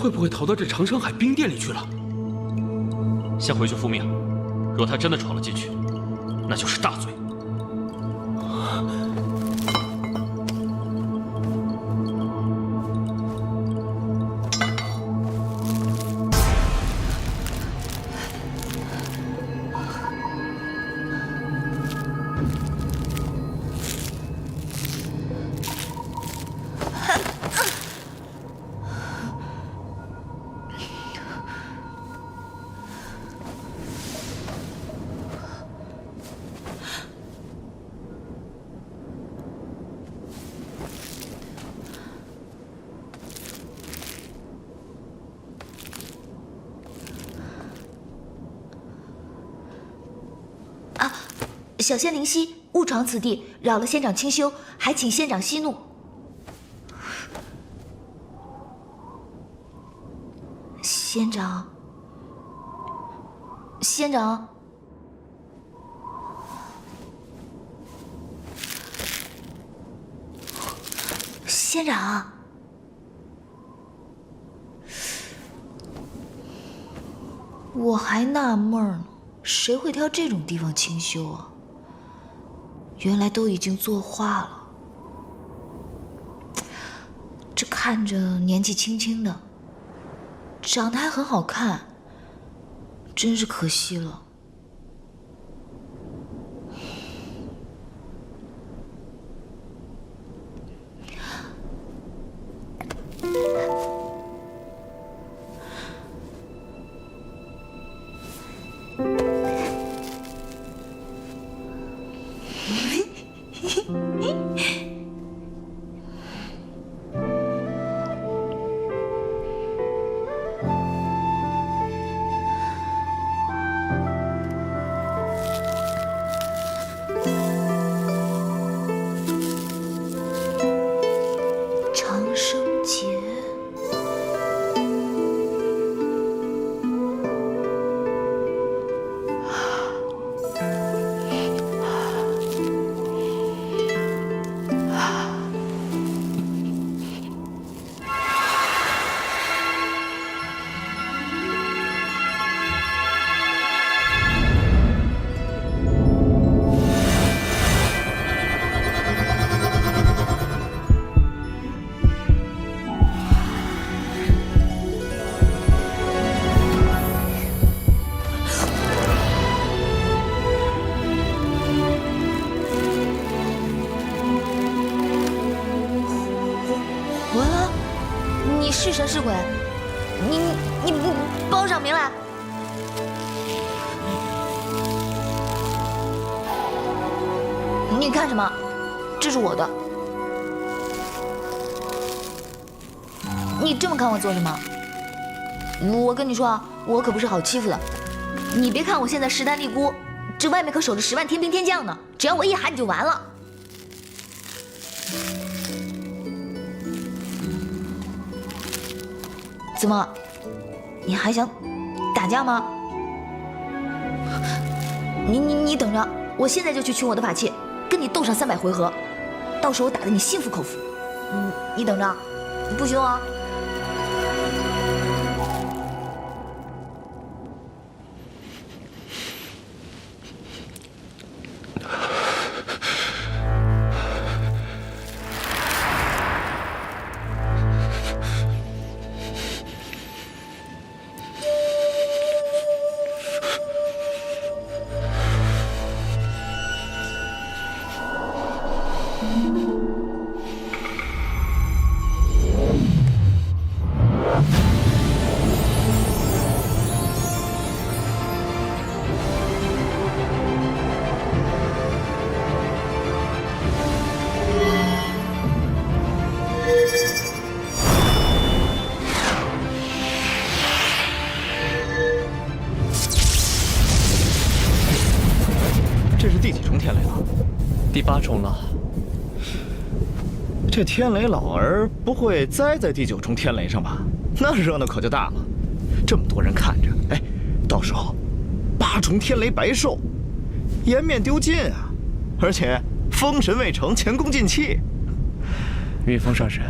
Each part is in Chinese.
会不会逃到这长生海冰殿里去了？先回去复命，若他真的闯了进去，那就是大罪。小仙灵犀，误闯此地，扰了仙长清修，还请仙长息怒。仙长，仙长，仙长，我还纳闷呢，谁会挑这种地方清修啊？原来都已经作画了，这看着年纪轻轻的，长得还很好看，真是可惜了。长生节，活了！你是神是鬼？你报上名来！你看什么？这是我的。你这么看我做什么？我跟你说啊，我可不是好欺负的。你别看我现在势单力孤，这外面可守着10万天兵天将呢，只要我一喊你就完了。怎么，你还想打架吗？你等着，我现在就去取我的法器，跟你斗上300回合，到时候我打得你心服口服。你等着，不许动啊！这是第几重天雷了？第8重了。这天雷老儿不会栽在第9重天雷上吧？那热闹可就大了，这么多人看着，哎，到时候8重天雷白受，颜面丢尽啊！而且封神未成，前功尽弃。御风上神，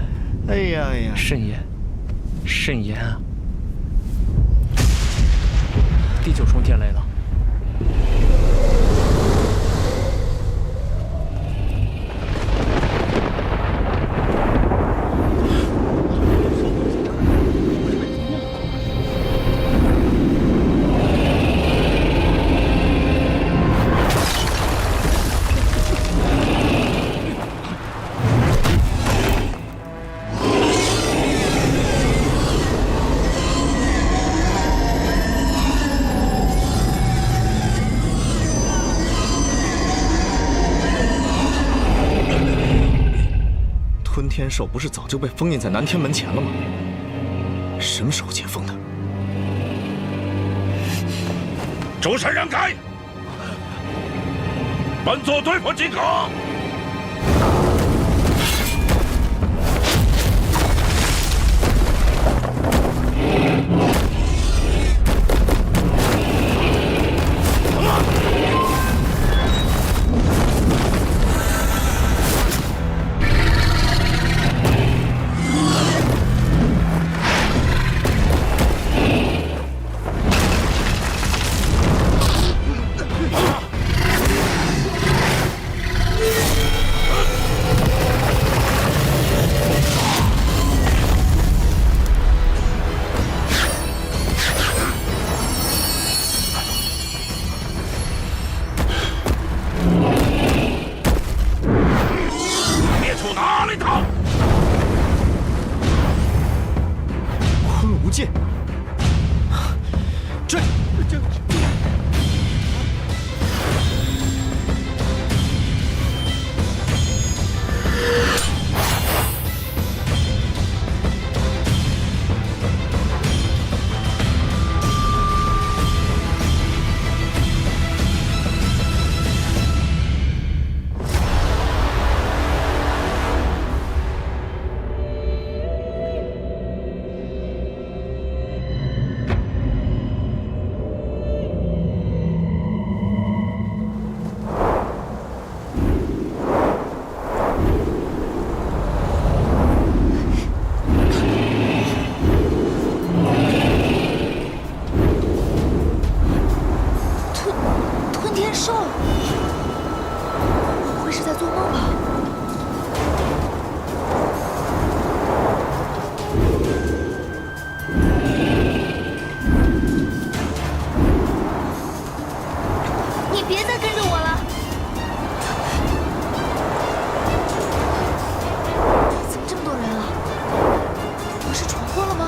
哎呀，慎言。甚严啊！第9重天雷了。吞天兽不是早就被封印在南天门前了吗？什么时候解封的？诸神让开，本座对付即可。灭出哪里逃？昆无剑，追！吞天兽，我不会是在做梦吧？你别再跟着我了！怎么这么多人啊？我是闯祸了吗？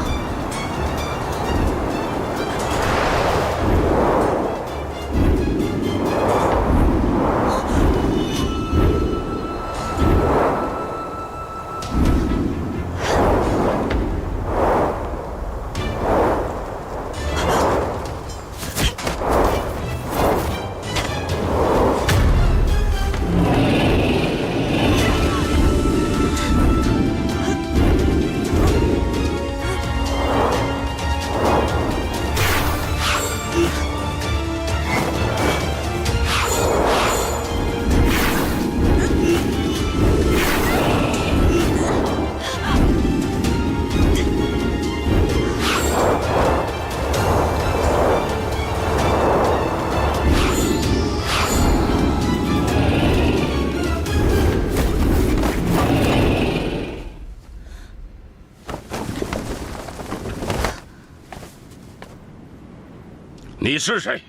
你是谁？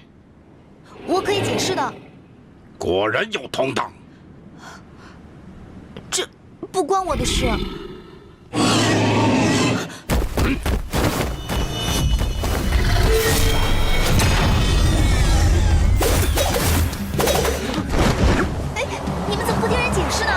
我可以解释的，果然有同党。这不关我的事。哎，你们怎么不听人解释呢？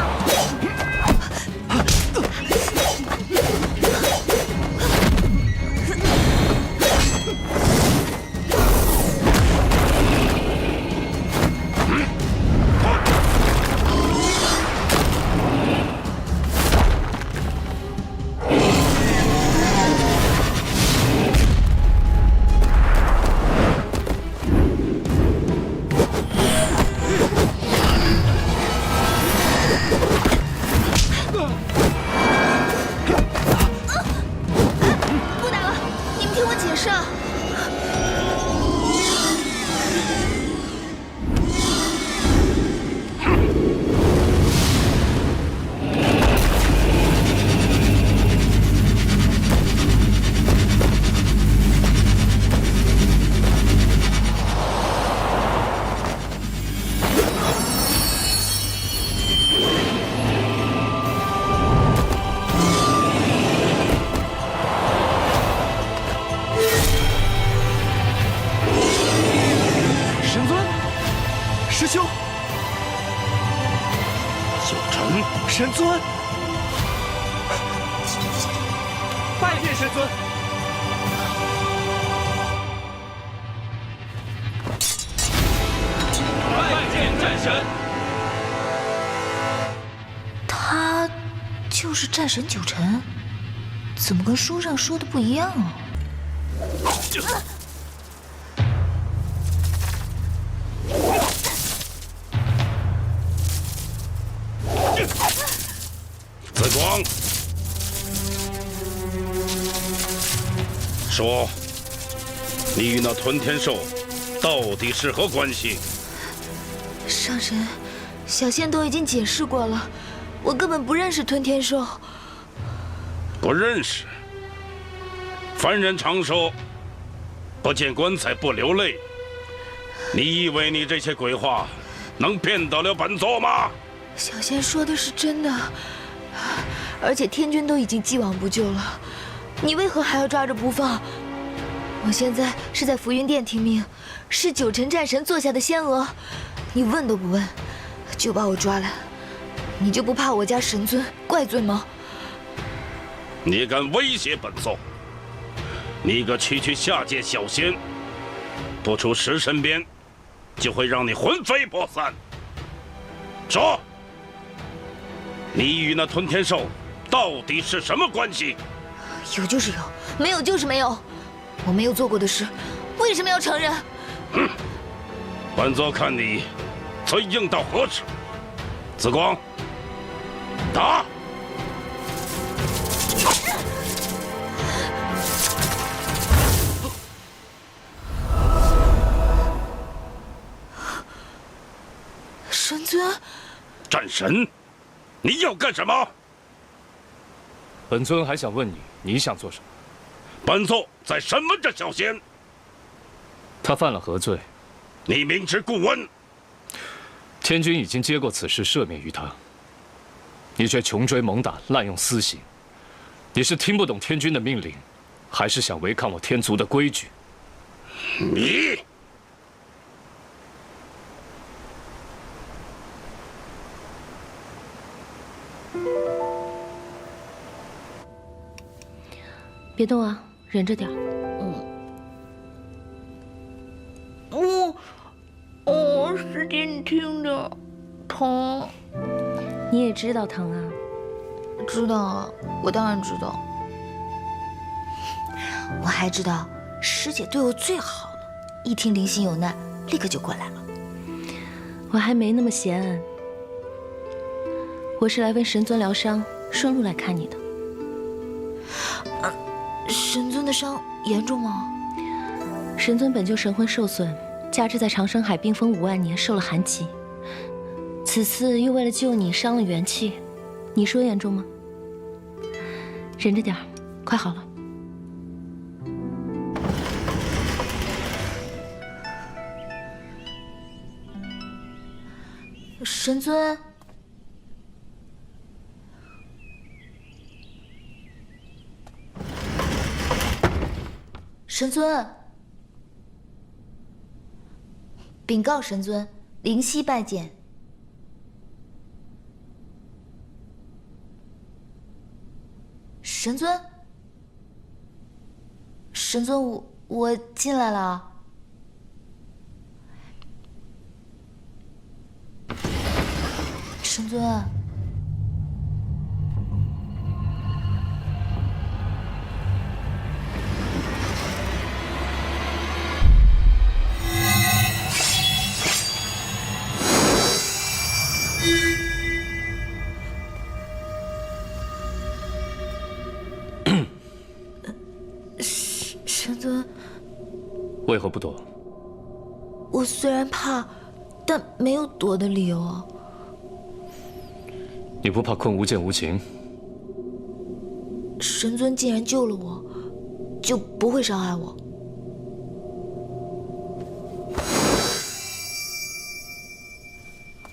神尊，拜见神尊。拜见战神。他就是战神九成，怎么跟书上说的不一样啊？紫光，说，你与那吞天兽到底是何关系？上神，小仙都已经解释过了，我根本不认识吞天兽。不认识？凡人常说，不见棺材不流泪。你以为你这些鬼话能骗得了本座吗？小仙说的是真的，而且天君都已经既往不咎了，你为何还要抓着不放？我现在是在浮云殿听命，是九成战神座下的仙娥，你问都不问，就把我抓来，你就不怕我家神尊怪罪吗？你敢威胁本座？你个区区下界小仙，不出10身边，就会让你魂飞魄散。说，你与那吞天兽到底是什么关系？有就是有，没有就是没有。我没有做过的事，为什么要承认？哼，本座看你嘴硬到何时？紫光，打！神尊，战神，你要干什么？本尊还想问你，你想做什么？本座在审问这小仙。他犯了何罪？你明知故问。天君已经接过此事，赦免于他。你却穷追猛打，滥用私刑。你是听不懂天君的命令，还是想违抗我天族的规矩？你。别动啊，忍着点儿。使劲听着，疼。你也知道疼啊？知道啊，我当然知道。我还知道师姐对我最好了，一听灵犀有难，立刻就过来了。我还没那么闲，我是来为神尊疗伤，顺路来看你的。神尊的伤严重吗？神尊本就神魂受损，加之在长生海冰封5万年，受了寒疾，此次又为了救你伤了元气，你说严重吗？忍着点儿，快好了。神尊。神尊，禀告神尊，灵犀拜见。神尊，神尊，我进来了。神尊。神尊，为何不躲？我虽然怕，但没有躲的理由啊。你不怕困无剑无情？神尊既然救了我，就不会伤害我。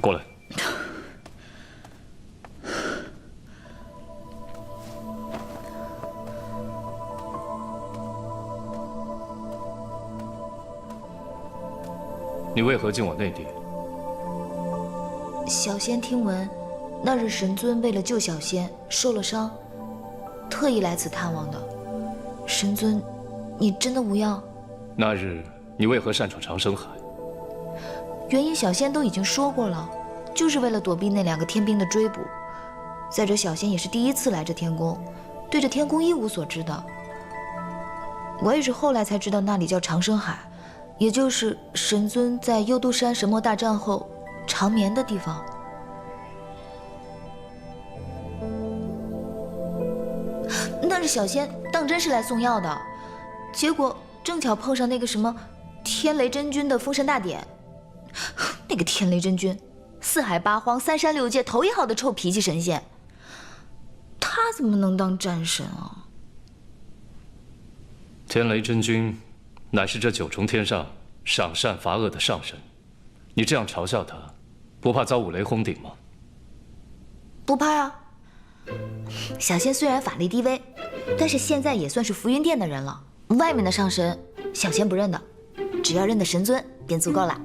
过来。你为何进我内地？小仙听闻，那日神尊为了救小仙受了伤，特意来此探望的。神尊，你真的无恙？那日你为何擅闯长生海？原因小仙都已经说过了，就是为了躲避那2个天兵的追捕。再者，小仙也是第一次来这天宫，对这天宫一无所知的。我也是后来才知道那里叫长生海，也就是神尊在幽都山神魔大战后长眠的地方。那日小仙当真是来送药的，结果正巧碰上那个什么天雷真君的封神大典。那个天雷真君，四海八荒、三山六界头一号的臭脾气神仙，他怎么能当战神啊？天雷真君，乃是这9重天上赏善罚恶的上神，你这样嘲笑他，不怕遭五雷轰顶吗？不怕啊。小仙虽然法力低微，但是现在也算是浮云殿的人了。外面的上神，小仙不认的，只要认得神尊便足够了。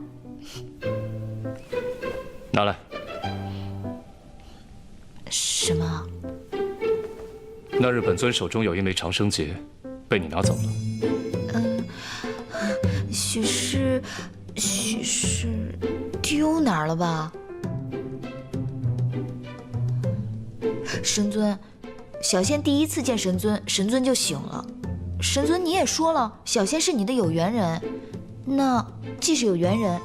拿来。什么？那日本尊手中有一枚长生结，被你拿走了。许是丢哪儿了吧？神尊，小仙第一次见神尊，神尊就醒了。神尊，你也说了，小仙是你的有缘人。那既是有缘人，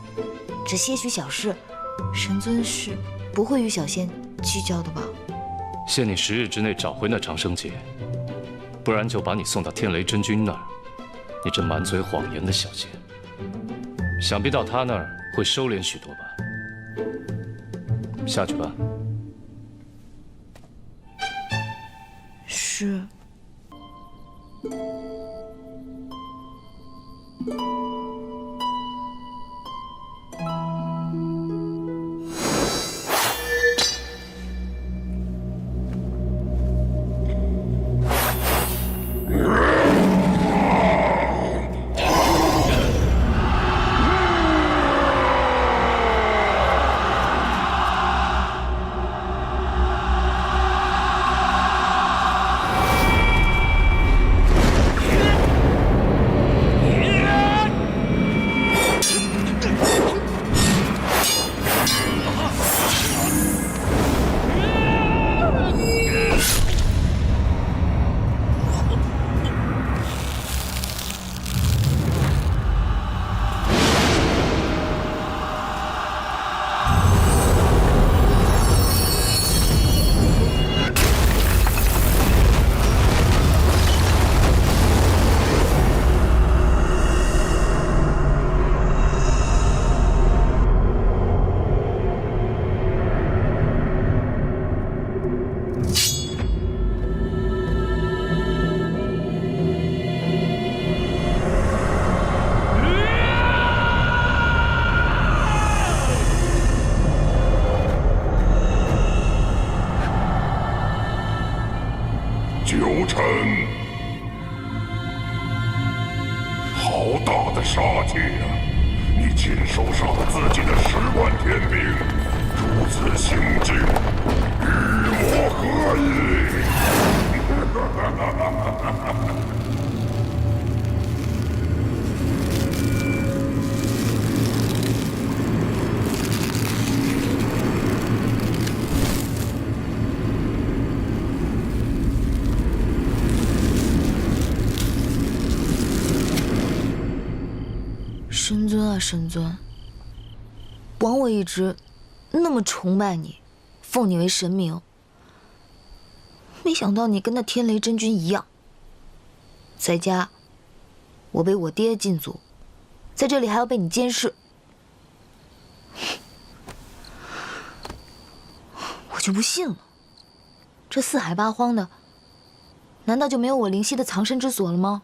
这些许小事，神尊是不会与小仙计较的吧？限你10日之内找回那长生结，不然就把你送到天雷真君那儿。你这满嘴谎言的小仙，想必到他那儿会收敛许多吧？下去吧。是。九臣，好大的杀戒啊！你亲手杀了自己的10万天兵，如此行径，与我何异？神尊啊，神尊，枉我一直那么崇拜你，奉你为神明，没想到你跟那天雷真君一样。在家，我被我爹禁足，在这里还要被你监视，我就不信了。这四海八荒的，难道就没有我灵犀的藏身之所了吗？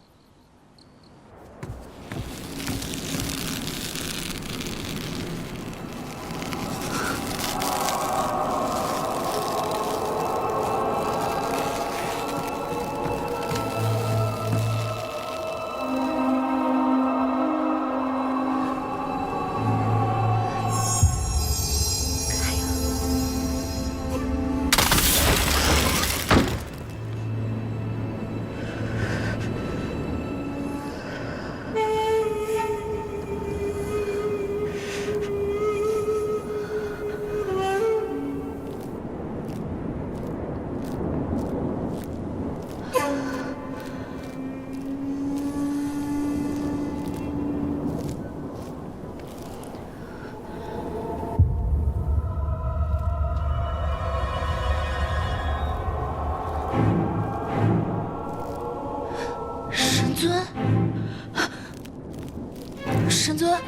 神尊，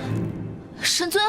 神尊。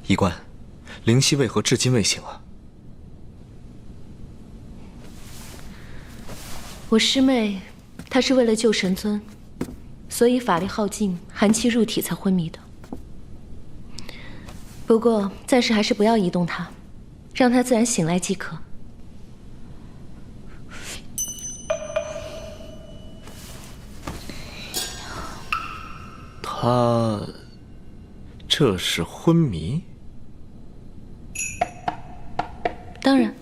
医官，灵犀为何至今未醒啊？我师妹，她是为了救神尊，所以法力耗尽，寒气入体才昏迷的。不过暂时还是不要移动她，让她自然醒来即可。他这是昏迷？当然。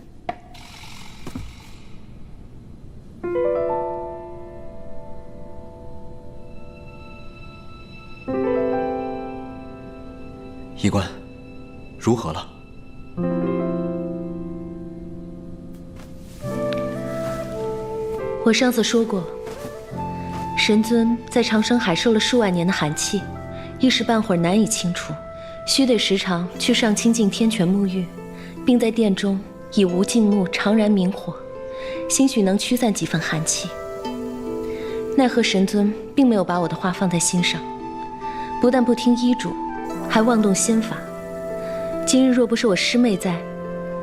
医官，如何了？我上次说过，神尊在长生海受了数万年的寒气，一时半会儿难以清除，须得时常去上清净天泉沐浴，并在殿中以无尽木常燃明火，兴许能驱散几分寒气。奈何神尊并没有把我的话放在心上，不但不听医嘱，还妄动仙法。今日若不是我师妹在，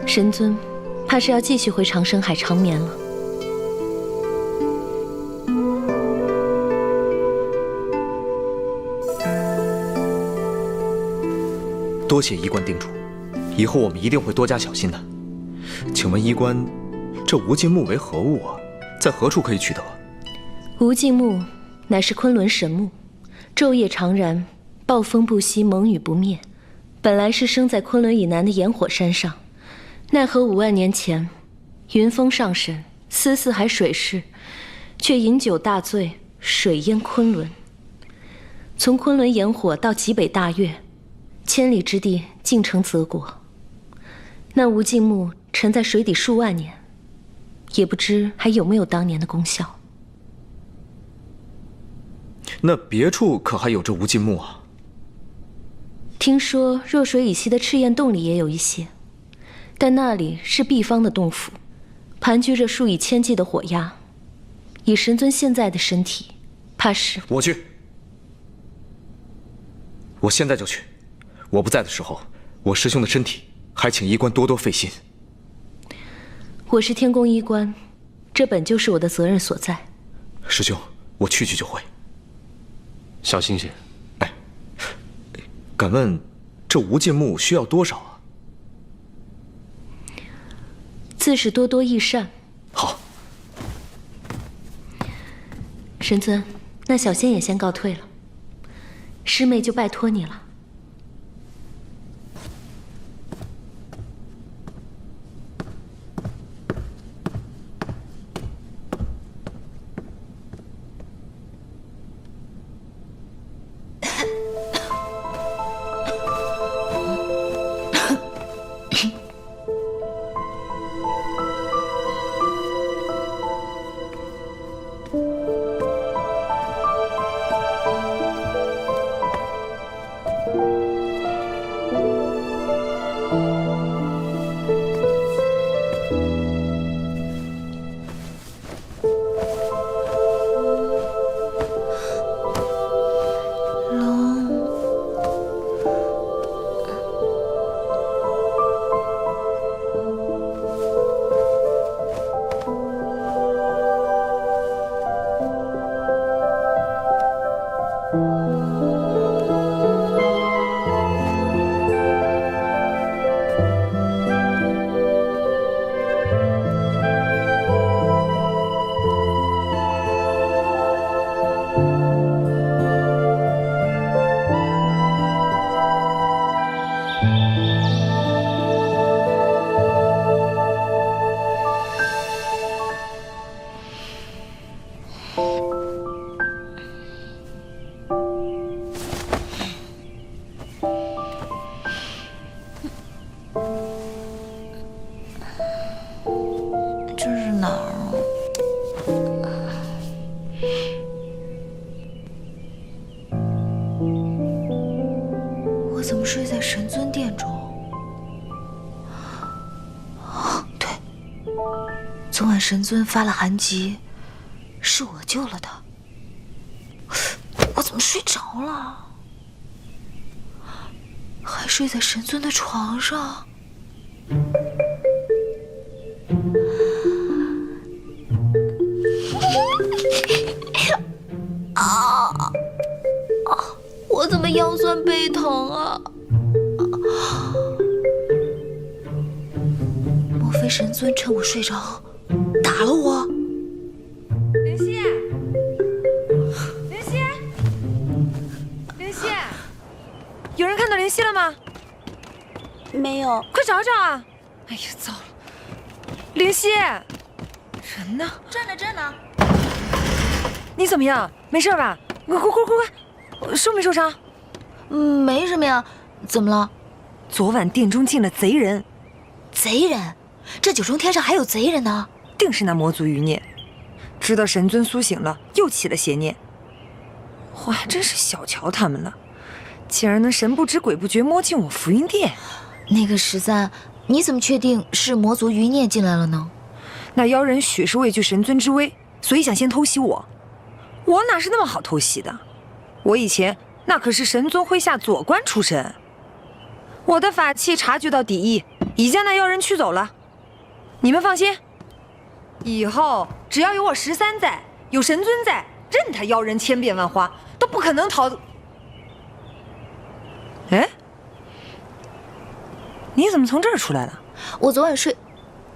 神尊怕是要继续回长生海长眠了。多谢医官叮嘱，以后我们一定会多加小心的。请问医官，这无尽木为何物啊？在何处可以取得？无尽木乃是昆仑神木，昼夜常燃，暴风不息，猛雨不灭。本来是生在昆仑以南的炎火山上，奈何5万年前，云峰上神，思四海水势，却饮酒大醉，水淹昆仑。从昆仑炎火到极北大月，千里之地竟成泽国。那无尽木沉在水底数万年，也不知还有没有当年的功效。那别处可还有这无尽木啊？听说弱水以西的赤焰洞里也有一些，但那里是闭方的洞府，盘踞着数以千计的火鸦。以神尊现在的身体，怕是……我去，我现在就去。我不在的时候，我师兄的身体还请医官多多费心。我是天宫医官，这本就是我的责任所在。师兄，我去就回。小星星，敢问，这无尽木需要多少啊？自是多多益善。好。神尊，那小仙也先告退了。师妹就拜托你了。这是哪儿啊？我怎么睡在神尊殿中？对，昨晚神尊发了寒疾，是我救了他。我怎么睡着了？还睡在神尊的床上。我怎么腰酸背疼啊？莫非神尊趁我睡着打了我？灵犀，灵犀，灵犀，有人看到灵犀了吗？没有，快找找啊！哎呀，糟了，灵犀，人呢？这呢。你怎么样？没事吧？快！受没受伤？没什么呀，怎么了？昨晚殿中进了贼人。贼人？这九重天上还有贼人呢？定是那魔族余孽，知道神尊苏醒了，又起了邪念。我还真是小瞧他们了，竟然能神不知鬼不觉摸进我福音殿。那个13，你怎么确定是魔族余孽进来了呢？那妖人许是畏惧神尊之威，所以想先偷袭我。我哪是那么好偷袭的？我以前那可是神尊麾下左官出身，我的法器察觉到敌意，已将那妖人驱走了。你们放心，以后只要有我13在，有神尊在，任他妖人千变万化，都不可能逃。哎，你怎么从这儿出来了？我昨晚睡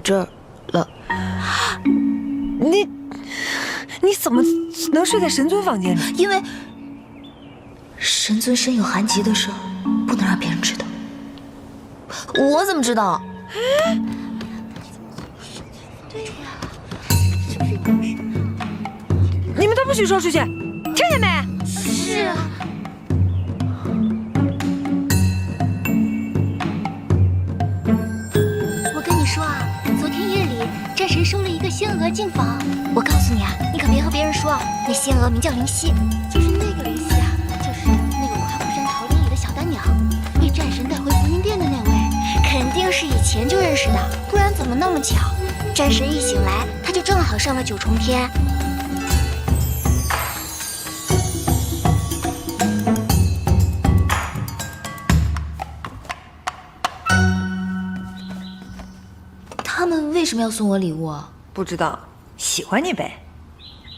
这儿了。你怎么能睡在神尊房间里？因为神尊身有寒疾的事，不能让别人知道。我怎么知道？你们都不许说出去，听见没？是啊。我跟你说啊，昨天夜里战神收了一个仙娥进房。我告诉你啊，你可别和别人说，那仙娥名叫灵犀，就是那个灵犀啊，就是那个夸不山桃林里的小丹娘，被战神带回福音殿的那位，肯定是以前就认识的，不然怎么那么巧？战神一醒来，他就正好上了9重天。他们为什么要送我礼物啊？不知道，喜欢你呗。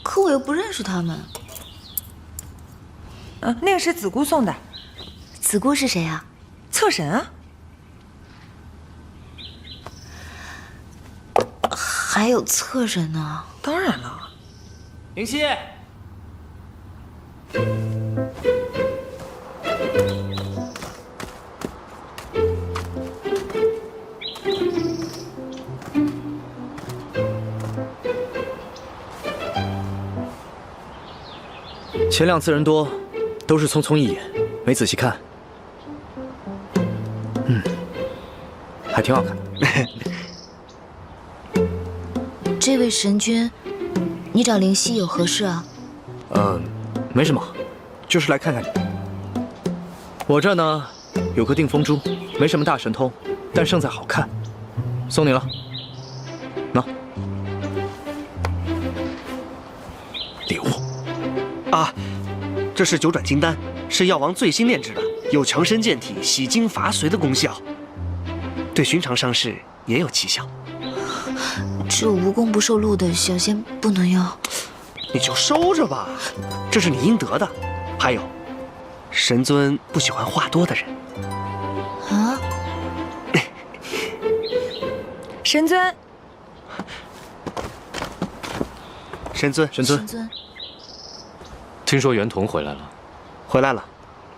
可我又不认识他们。那个是子姑送的。子姑是谁啊？侧神啊？还有侧神呢？当然了。灵犀，前2次人多，都是匆匆一眼，没仔细看。还挺好看。这位神君，你找灵犀有何事啊？没什么，就是来看看你。我这呢有颗定风珠，没什么大神通，但胜在好看，送你了。喏，礼物啊，这是九转金丹，是药王最新炼制的，有强身健体、洗精伐髓的功效，对寻常伤势也有奇效。这无功不受禄的，小仙不能要。你就收着吧，这是你应得的。还有，神尊不喜欢话多的人。啊？神尊，神尊，神尊，神尊，听说袁童回来了，回来了，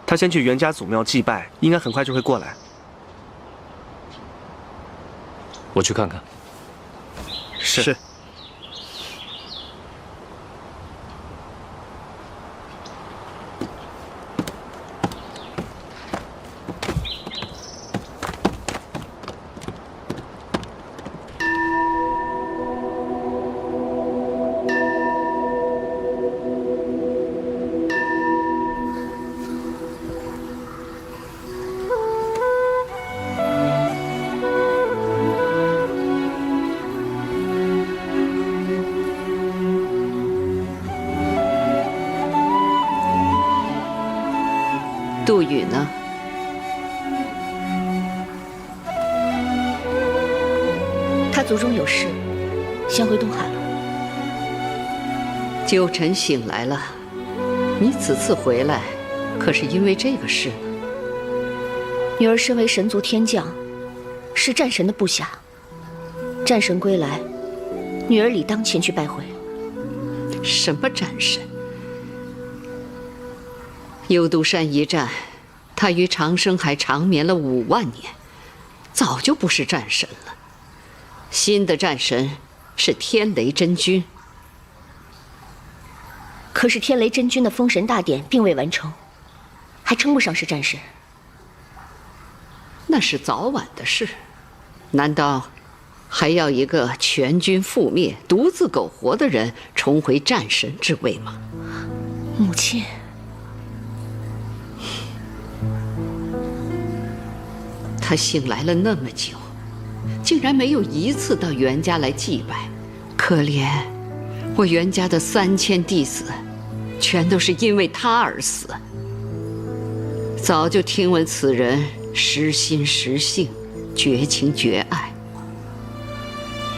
他先去袁家祖庙祭拜，应该很快就会过来。我去看看。是。杜宇呢？他族中有事，先回东海了。九晨醒来了，你此次回来，可是因为这个事呢？女儿身为神族天将，是战神的部下。战神归来，女儿理当前去拜会。什么战神？幽都山一战，他于长生海长眠了5万年，早就不是战神了。新的战神是天雷真君。可是天雷真君的封神大典并未完成，还称不上是战神。那是早晚的事，难道还要一个全军覆灭、独自苟活的人重回战神之位吗？母亲，他醒来了那么久，竟然没有一次到袁家来祭拜，可怜我袁家的3000弟子，全都是因为他而死。早就听闻此人识心识性，绝情绝爱。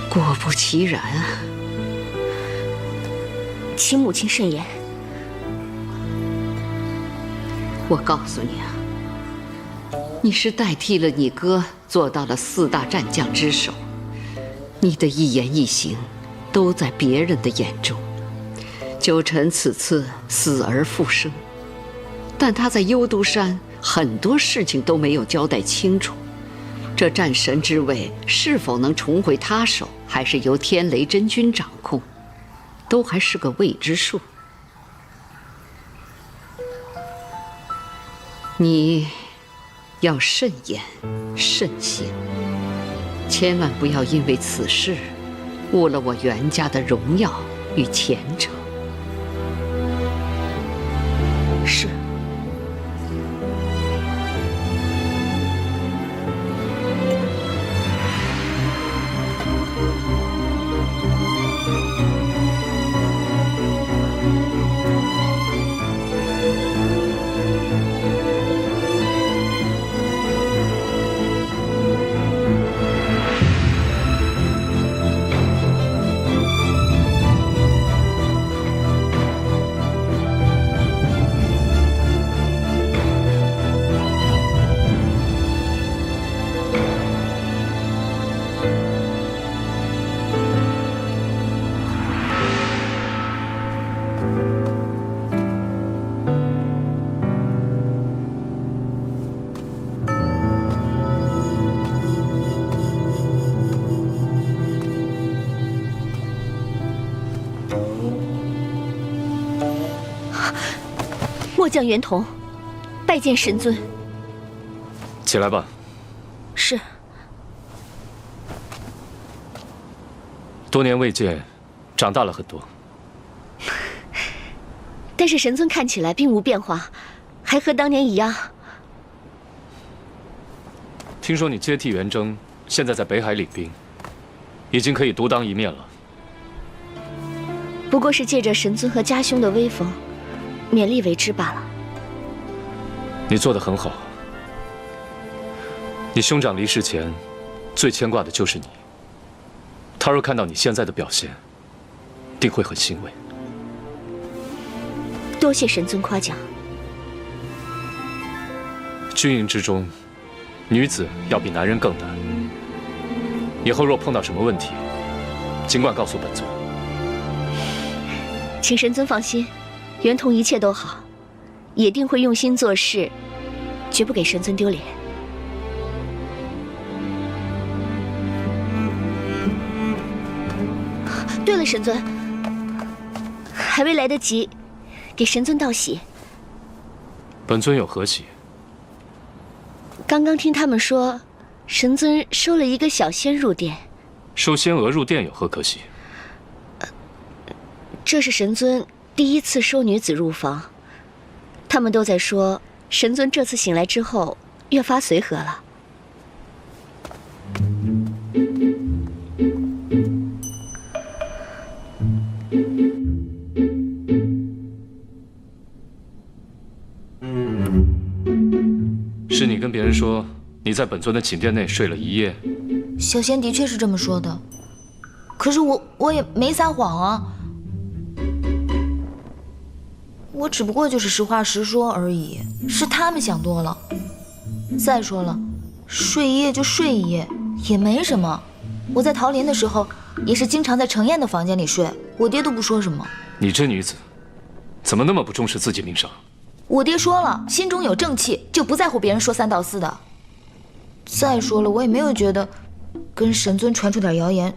果不其然啊！请母亲慎言。我告诉你啊，你是代替了你哥做到了4大战将之首，你的一言一行都在别人的眼中。九晨此次死而复生，但他在幽都山很多事情都没有交代清楚。这战神之位是否能重回他手，还是由天雷真君掌控，都还是个未知数。你要慎言慎行，千万不要因为此事误了我袁家的荣耀与前程。是。末将袁童，拜见神尊。起来吧。是。多年未见，长大了很多。但是神尊看起来并无变化，还和当年一样。听说你接替元征，现在在北海领兵，已经可以独当一面了。不过是借着神尊和家兄的威风，勉力为之罢了。你做得很好。你兄长离世前，最牵挂的就是你。他若看到你现在的表现，定会很欣慰。多谢神尊夸奖。军营之中，女子要比男人更难。以后若碰到什么问题，尽管告诉本尊。请神尊放心，袁童一切都好，也定会用心做事，绝不给神尊丢脸。对了，神尊，还未来得及给神尊道喜。本尊有何喜？刚刚听他们说，神尊收了一个小仙入殿。收仙娥入殿有何可喜？这是神尊第一次收女子入房，他们都在说，神尊这次醒来之后越发随和了。是你跟别人说你在本尊的寝殿内睡了一夜？小仙的确是这么说的，可是我也没撒谎啊，我只不过就是实话实说而已，是他们想多了。再说了，睡一夜就睡一夜，也没什么。我在桃林的时候，也是经常在程燕的房间里睡，我爹都不说什么。你这女子，怎么那么不重视自己名声？我爹说了，心中有正气，就不在乎别人说三道四的。再说了，我也没有觉得跟神尊传出点谣言，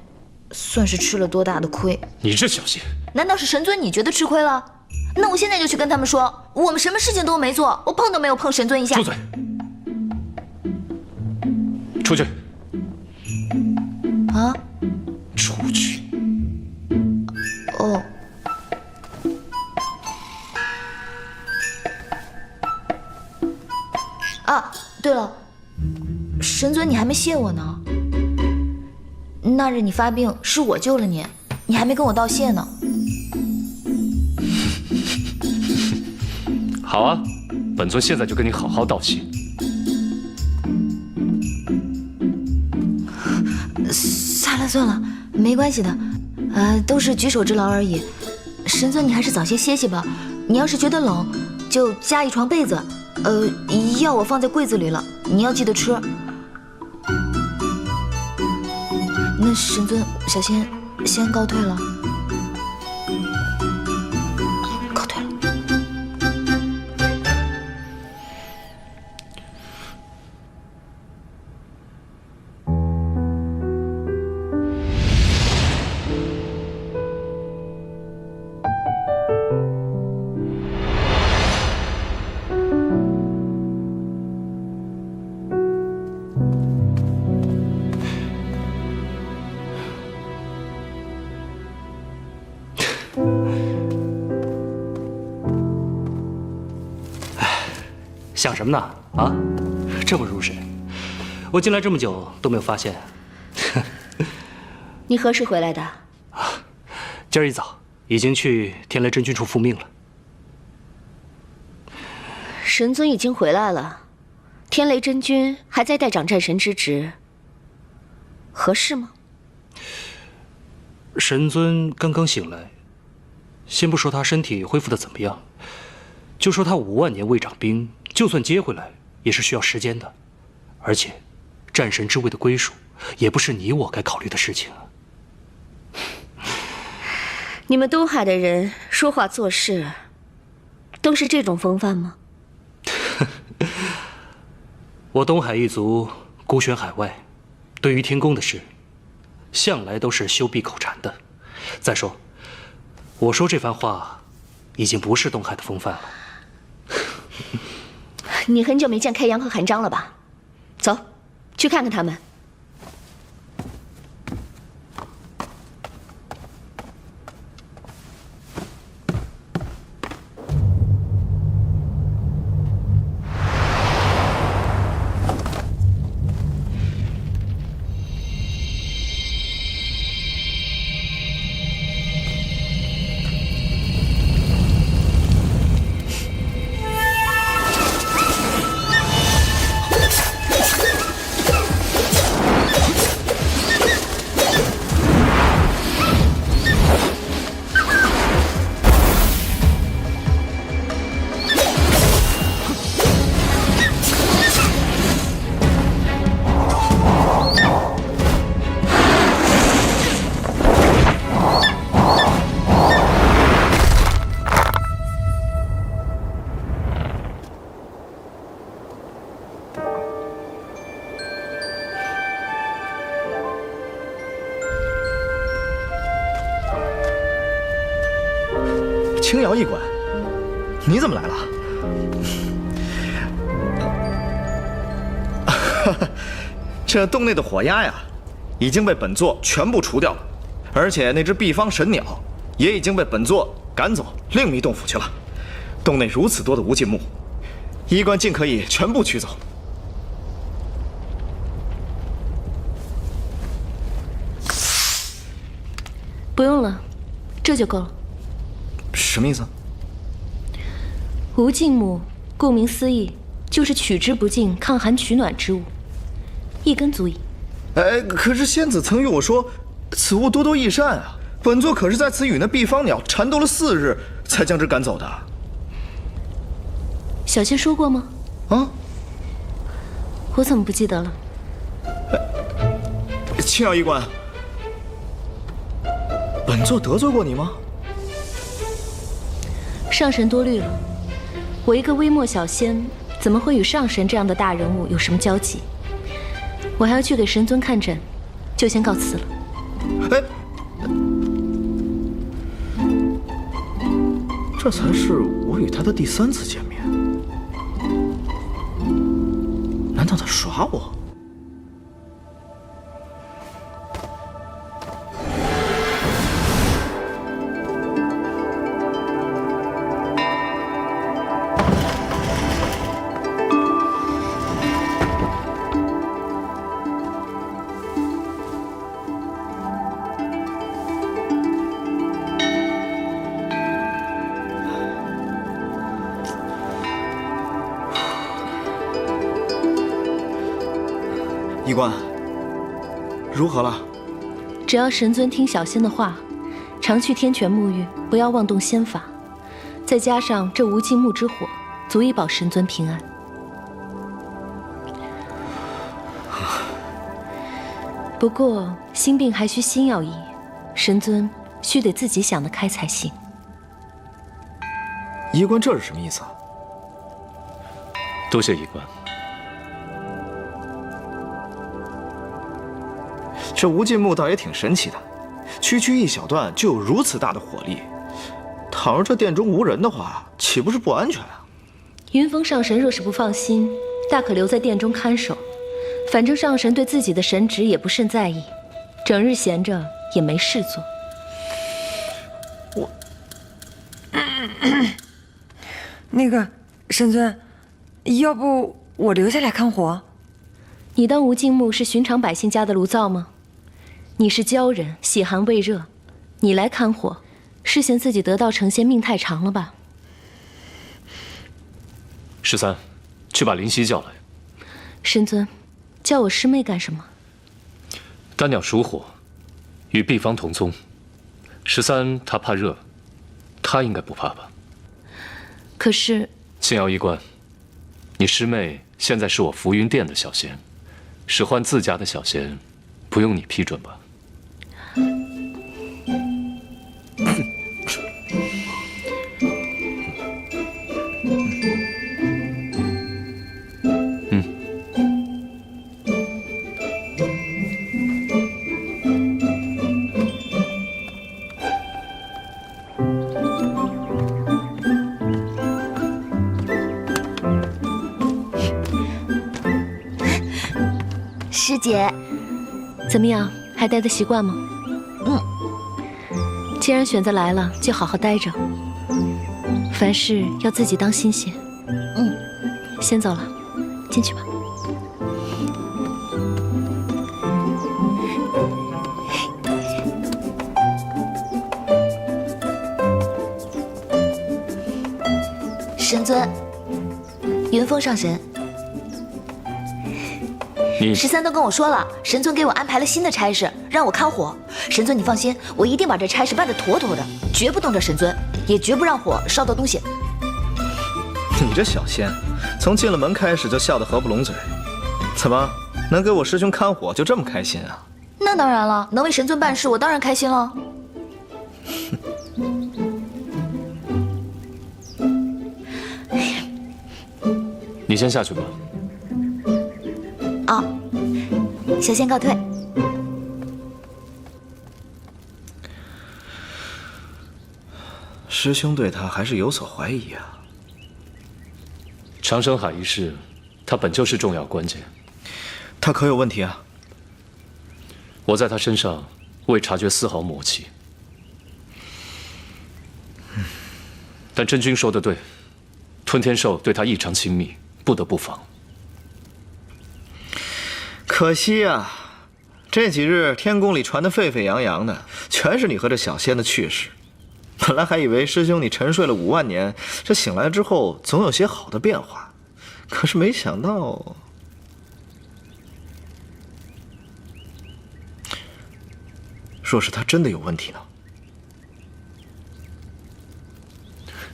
算是吃了多大的亏。你这小心！难道是神尊你觉得吃亏了？那我现在就去跟他们说，我们什么事情都没做，我碰都没有碰神尊一下。住嘴！出去！啊？出去！哦。啊，对了，神尊你还没谢我呢。那日你发病是我救了你，你还没跟我道谢呢。好啊，本尊现在就跟你好好道谢。算了，没关系的，都是举手之劳而已。神尊你还是早些歇歇吧，你要是觉得冷，就加一床被子。药我放在柜子里了，你要记得吃。那神尊，小仙先告退了。告退了。想什么呢？啊，这么入神，我进来这么久都没有发现。你何时回来的？今儿一早已经去天雷真君处复命了。神尊已经回来了，天雷真君还在代掌战神之职，合适吗？神尊刚刚醒来，先不说他身体恢复的怎么样，就说他5万年未掌兵，就算接回来也是需要时间的，而且战神之位的归属也不是你我该考虑的事情。你们东海的人说话做事都是这种风范吗？我东海一族孤悬海外，对于天宫的事向来都是修闭口禅的。再说，我说这番话已经不是东海的风范了。你很久没见开阳和韩章了吧？走，去看看他们。青瑶驿馆，你怎么来了？这洞内的火鸦呀，已经被本座全部除掉了，而且那只毕方神鸟也已经被本座赶走另觅洞府去了。洞内如此多的无尽木，医官尽可以全部取走。不用了，这就够了。什么意思？无尽木，顾名思义，就是取之不尽、抗寒取暖之物，一根足矣。哎，可是仙子曾与我说，此物多多益善啊。本座可是在此与那毕方鸟缠斗了4日，才将之赶走的。小仙说过吗？啊？我怎么不记得了？青瑶医官，本座得罪过你吗？上神多虑了，我一个微末小仙，怎么会与上神这样的大人物有什么交集？我还要去给神尊看诊，就先告辞了。哎，这才是我与他的第3次见面，难道他耍我？医官，如何了？只要神尊听小仙的话，常去天泉沐浴，不要妄动仙法，再加上这无尽木之火，足以保神尊平安。不过心病还需心药医，神尊须得自己想得开才行。医官这是什么意思啊？多谢医官。这无尽木倒也挺神奇的，区区一小段就有如此大的火力。倘若这殿中无人的话，岂不是不安全啊？云峰上神若是不放心，大可留在殿中看守。反正上神对自己的神职也不甚在意，整日闲着也没事做。那个神尊，要不我留下来看火？你当无尽木是寻常百姓家的炉灶吗？你是鲛人，喜寒畏热，你来看火，是嫌自己得道成仙命太长了吧13，去把灵犀叫来。神尊，叫我师妹干什么？丹鸟属火，与毕方同宗。13他怕热，他应该不怕吧？可是，青瑶医官，你师妹现在是我浮云殿的小仙，使唤自家的小仙，不用你批准吧？姐。怎么样，还待得习惯吗？既然选择来了，就好好待着。凡事要自己当心些。先走了，进去吧。神尊，云峰上神。13都跟我说了，神尊给我安排了新的差事，让我看火。神尊，你放心，我一定把这差事办得妥妥的，绝不动这神尊，也绝不让火烧到东西。你这小仙，从进了门开始就笑得合不拢嘴，怎么能给我师兄看火就这么开心啊？那当然了，能为神尊办事，我当然开心了。你先下去吧。啊，小仙告退。师兄对他还是有所怀疑啊。长生海一事，他本就是重要关键。他可有问题啊？我在他身上未察觉丝毫魔气。但真君说的对，吞天兽对他异常亲密，不得不防。可惜啊，这几日天宫里传得沸沸扬扬的，全是你和这小仙的趣事。本来还以为师兄你沉睡了5万年，这醒来之后总有些好的变化，可是没想到，若是他真的有问题呢？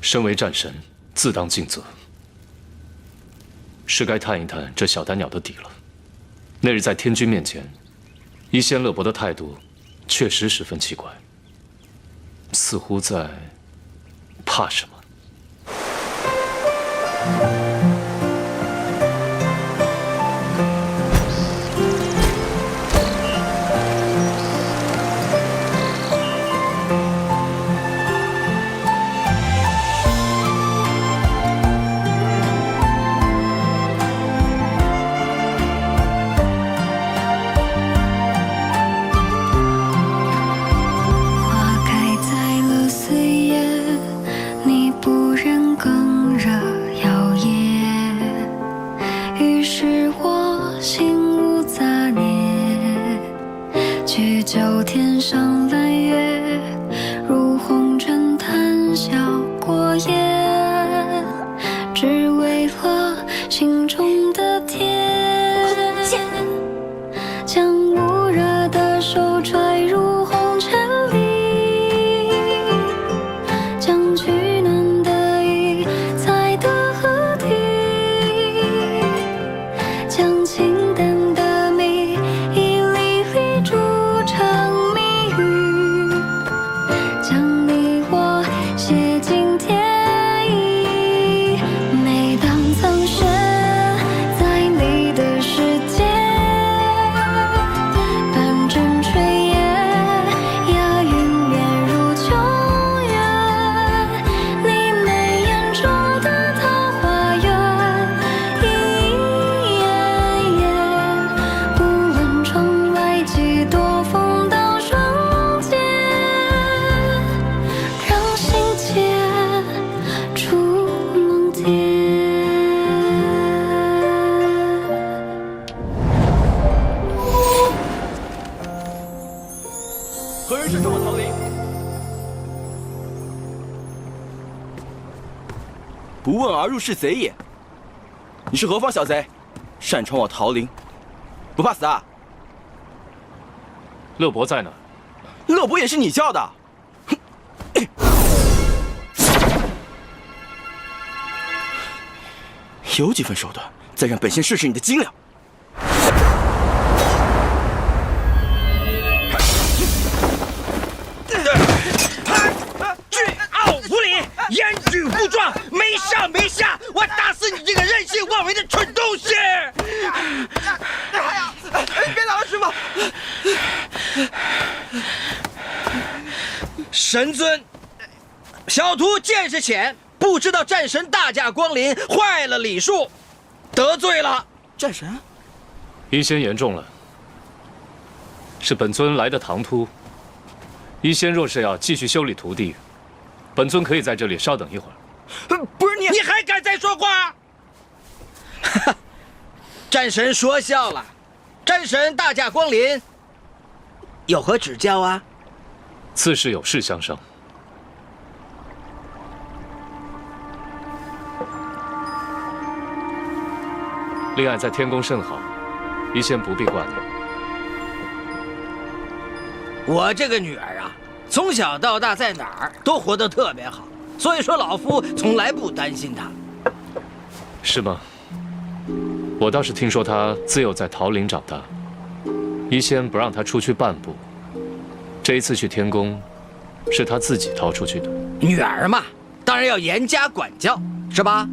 身为战神，自当尽责，是该探一探这小丹鸟的底了。那日在天君面前，一仙乐伯的态度确实十分奇怪，似乎在怕什么。不问而入是贼也。你是何方小贼，擅闯我桃林，不怕死啊？乐伯在哪？乐伯也是你叫的。有几分手段，再让本仙试试你的斤两。无礼，严举不状，没上没下，我打死你这个任性妄为的蠢东西！别打了，师傅！神尊，小徒见识浅，不知道战神大驾光临，坏了礼数，得罪了。战神，阴仙言重了，是本尊来的唐突。医仙若是要继续修理徒弟，本尊可以在这里稍等一会儿。不是你还敢再说话？战神说笑了，战神大驾光临，有何指教啊？刺史有事相商。令爱在天宫甚好，医仙不必挂念。我这个女儿啊，从小到大在哪儿都活得特别好，所以说老夫从来不担心她。是吗？我倒是听说她自幼在桃林长大，医仙不让她出去半步。这一次去天宫，是她自己逃出去的。女儿嘛，当然要严加管教，是吧？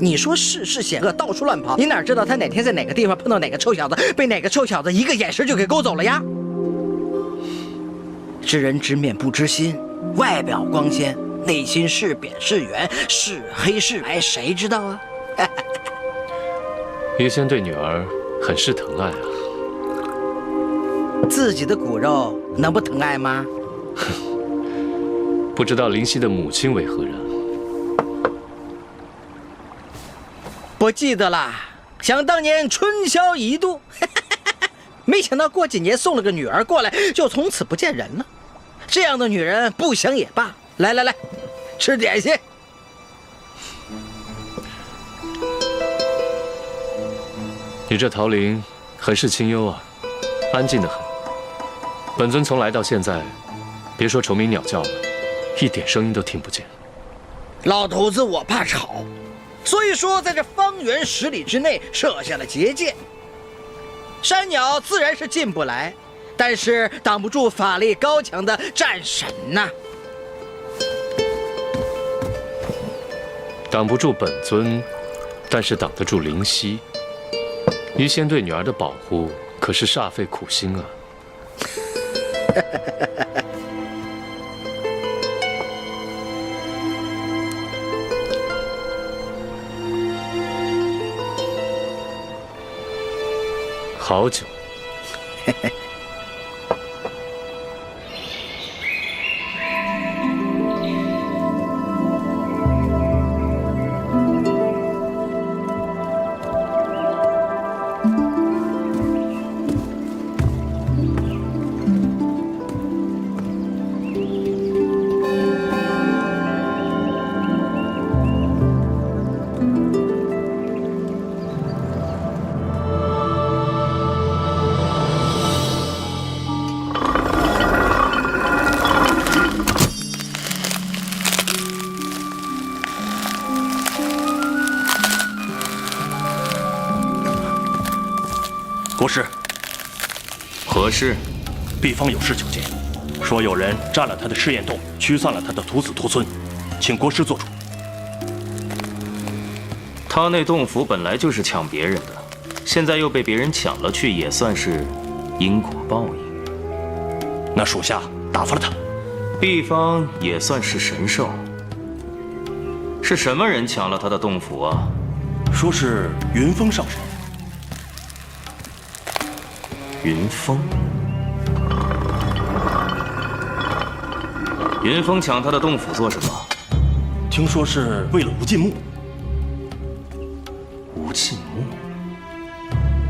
你说世事险恶，到处乱跑，你哪知道她哪天在哪个地方碰到哪个臭小子，被哪个臭小子一个眼神就给勾走了呀？知人知面不知心，外表光鲜，内心是扁是圆，是黑是白，谁知道啊？医仙对女儿很是疼爱啊。自己的骨肉能不疼爱吗？不知道灵犀的母亲为何人？不记得啦，想当年春宵一度，没想到过几年送了个女儿过来，就从此不见人了。这样的女人不想也罢。来来来，吃点心。你这桃林很是清幽啊，安静得很。本尊从来到现在，别说虫鸣鸟叫了，一点声音都听不见。老头子，我怕吵，所以说在这方圆10里之内设下了结界。山鸟自然是进不来，但是挡不住法力高强的战神呐。挡不住本尊，但是挡得住灵犀。医仙对女儿的保护可是煞费苦心啊。好久。国师，何事？毕方有事求见，说有人占了他的试验洞，驱散了他的徒子徒孙，请国师做主。他那洞府本来就是抢别人的，现在又被别人抢了去，也算是因果报应。那属下打发了他。毕方也算是神兽，是什么人抢了他的洞府啊？说是云峰上神。云峰，云峰抢他的洞府做什么？听说是为了无尽木。无尽木，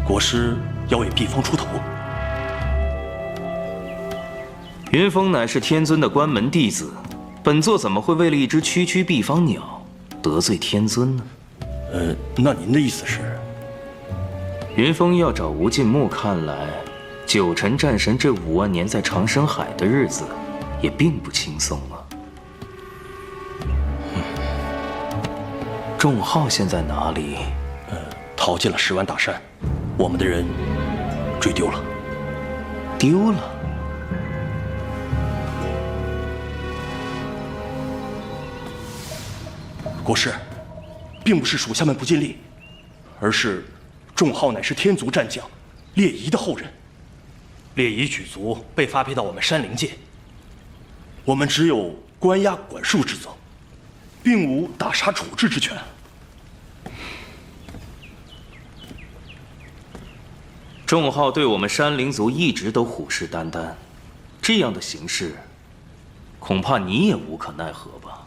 国师要为毕方出头。云峰乃是天尊的关门弟子，本座怎么会为了一只区区毕方鸟得罪天尊呢？那您的意思是？云峰要找无尽木，看来九尘战神这5万年在长生海的日子也并不轻松啊。仲浩现在哪里？逃进了10万大山，我们的人追丢了。丢了？国师，并不是属下们不尽力，而是仲浩乃是天族战将列夷的后人，列夷举族被发配到我们山灵界，我们只有关押管束之责，并无打杀处置之权。众号对我们山灵族一直都虎视眈眈，这样的形势，恐怕你也无可奈何吧？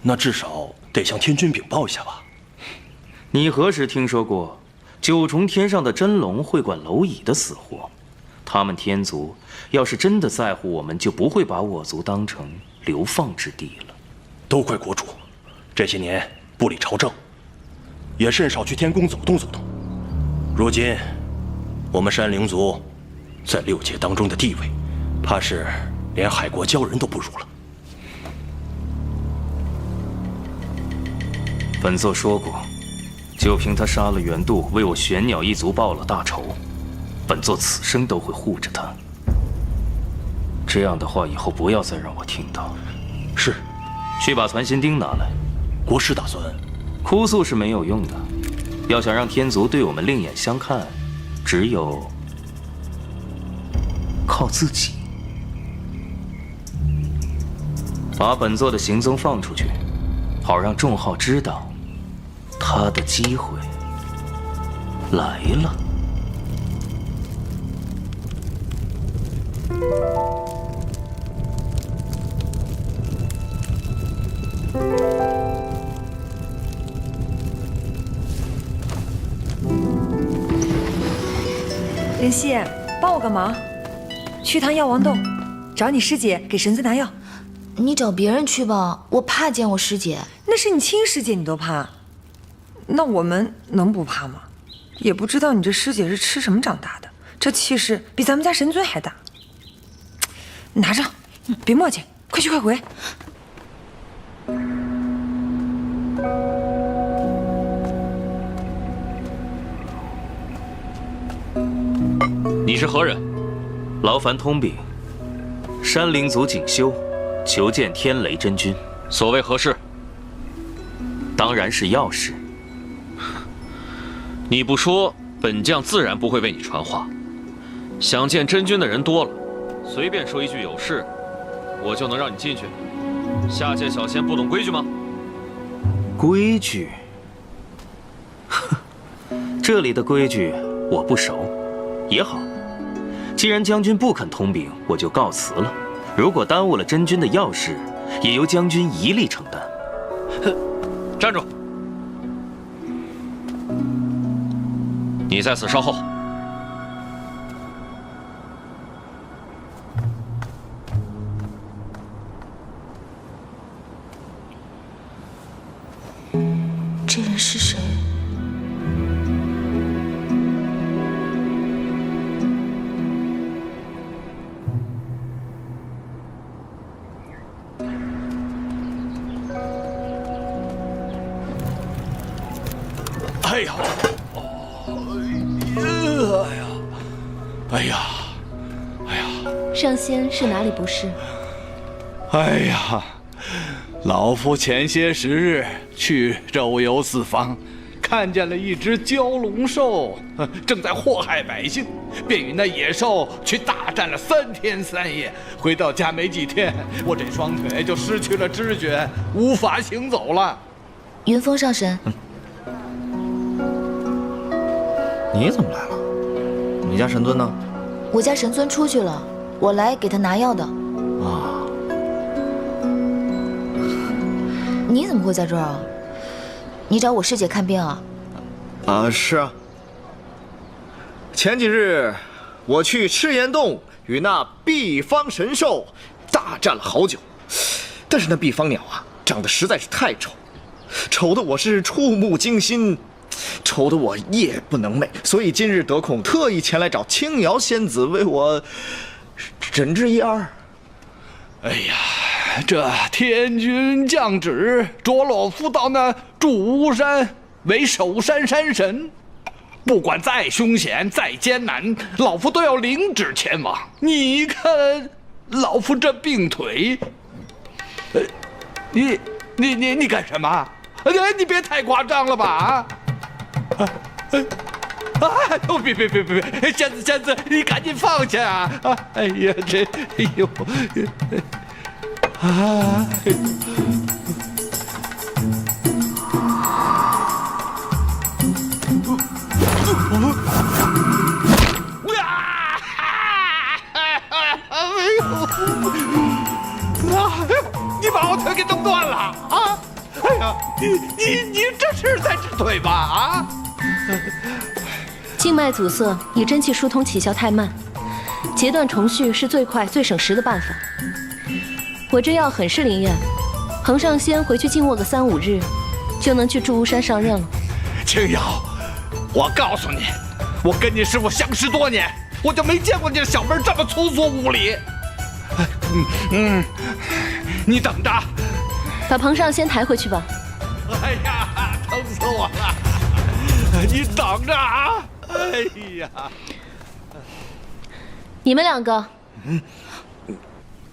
那至少得向天君禀报一下吧。你何时听说过九重天上的真龙会管蝼蚁的死活？他们天族要是真的在乎我们，就不会把我族当成流放之地了。都怪国主，这些年不理朝政，也甚少去天宫走动走动。如今，我们山灵族在6界当中的地位，怕是连海国鲛人都不如了。本座说过，就凭他杀了袁度，为我玄鸟一族报了大仇，本座此生都会护着他。这样的话，以后不要再让我听到。是。去把传心钉拿来。国师打算？哭诉是没有用的，要想让天族对我们另眼相看，只有靠自己。把本座的行踪放出去，好让众号知道，他的机会来了。灵犀，帮我个忙，去趟药王洞，找你师姐给神尊拿药。你找别人去吧，我怕见我师姐。那是你亲师姐，你都怕，那我们能不怕吗？也不知道你这师姐是吃什么长大的，这气势比咱们家神尊还大。拿着，别磨叽，快去快回。你是何人？劳烦通禀，山灵族锦绣，求见天雷真君。所谓何事？当然是要事。你不说，本将自然不会为你传话。想见真君的人多了，随便说一句有事，我就能让你进去。下界小仙不懂规矩吗？规矩？哼，这里的规矩我不熟。也好，既然将军不肯通禀，我就告辞了。如果耽误了真君的要事，也由将军一力承担。站住！你在此稍后。这人是谁？哎呀，哎呀，上仙是哪里不适？哎呀，老夫前些时日去周游四方，看见了一只蛟龙兽，正在祸害百姓，便与那野兽去大战了3天3夜。回到家没几天，我这双腿就失去了知觉，无法行走了。云峰上神。你怎么来了？你家神尊呢？我家神尊出去了，我来给他拿药的。啊，你怎么会在这儿啊？你找我师姐看病啊？是啊。前几日我去赤岩洞与那碧方神兽大战了好久，但是那碧方鸟啊，长得实在是太丑，丑得我是触目惊心。愁得我夜不能寐，所以今日得空特意前来找青瑶仙子为我诊治一二。哎呀，这天君降旨，着老夫到那祝乌山为守山山神，不管再凶险再艰难，老夫都要领旨前往。你看老夫这病腿，你干什么？你别太夸张了吧啊！哎呦，别，仙子，你赶紧放下啊！哎呀，哎呦，啊！你把我腿给弄断了啊！哎呀，你这是在治腿吧？啊！静脉阻塞，以真气疏通起效太慢，截断重续是最快最省时的办法。我这药很是灵验，彭上仙回去静卧个3、5日，就能去祝巫山上任了。青瑶，我告诉你，我跟你师傅相识多年，我就没见过你这小妹这么粗俗无礼。你等着，把彭上仙抬回去吧。哎呀，疼死我了！你等着啊！哎呀，你们2个，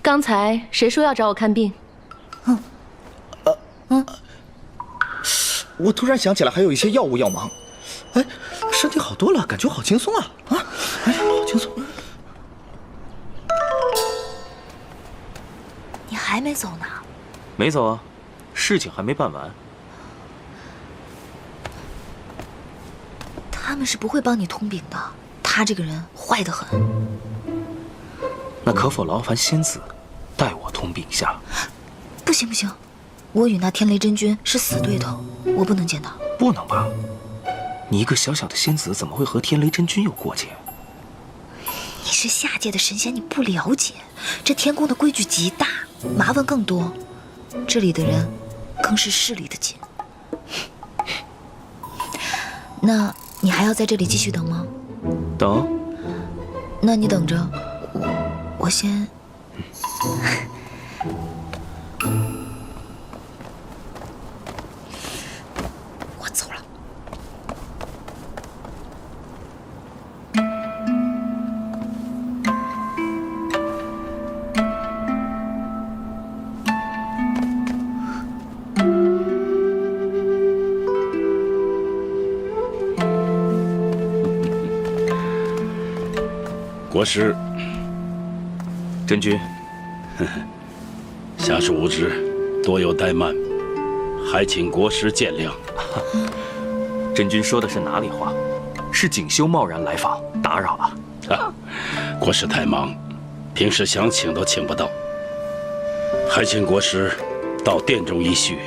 刚才谁说要找我看病？我突然想起来还有一些药物要忙。哎，身体好多了，感觉好轻松啊！哎呀，好轻松。你还没走呢？没走啊，事情还没办完。他们是不会帮你通禀的，他这个人坏得很。那可否劳烦仙子代我通禀下？不行，我与那天雷真君是死对头，我不能见他。不能吧？你一个小小的仙子，怎么会和天雷真君有过节？你是下界的神仙，你不了解，这天宫的规矩极大，麻烦更多，这里的人更是势利的紧。那你还要在这里继续等吗？等。那你等着，我先。我走了。国师，真君，下属无知，多有怠慢，还请国师见谅。真君说的是哪里话？是锦绣贸然来访，打扰了。国师太忙，平时想请都请不到，还请国师到殿中一叙。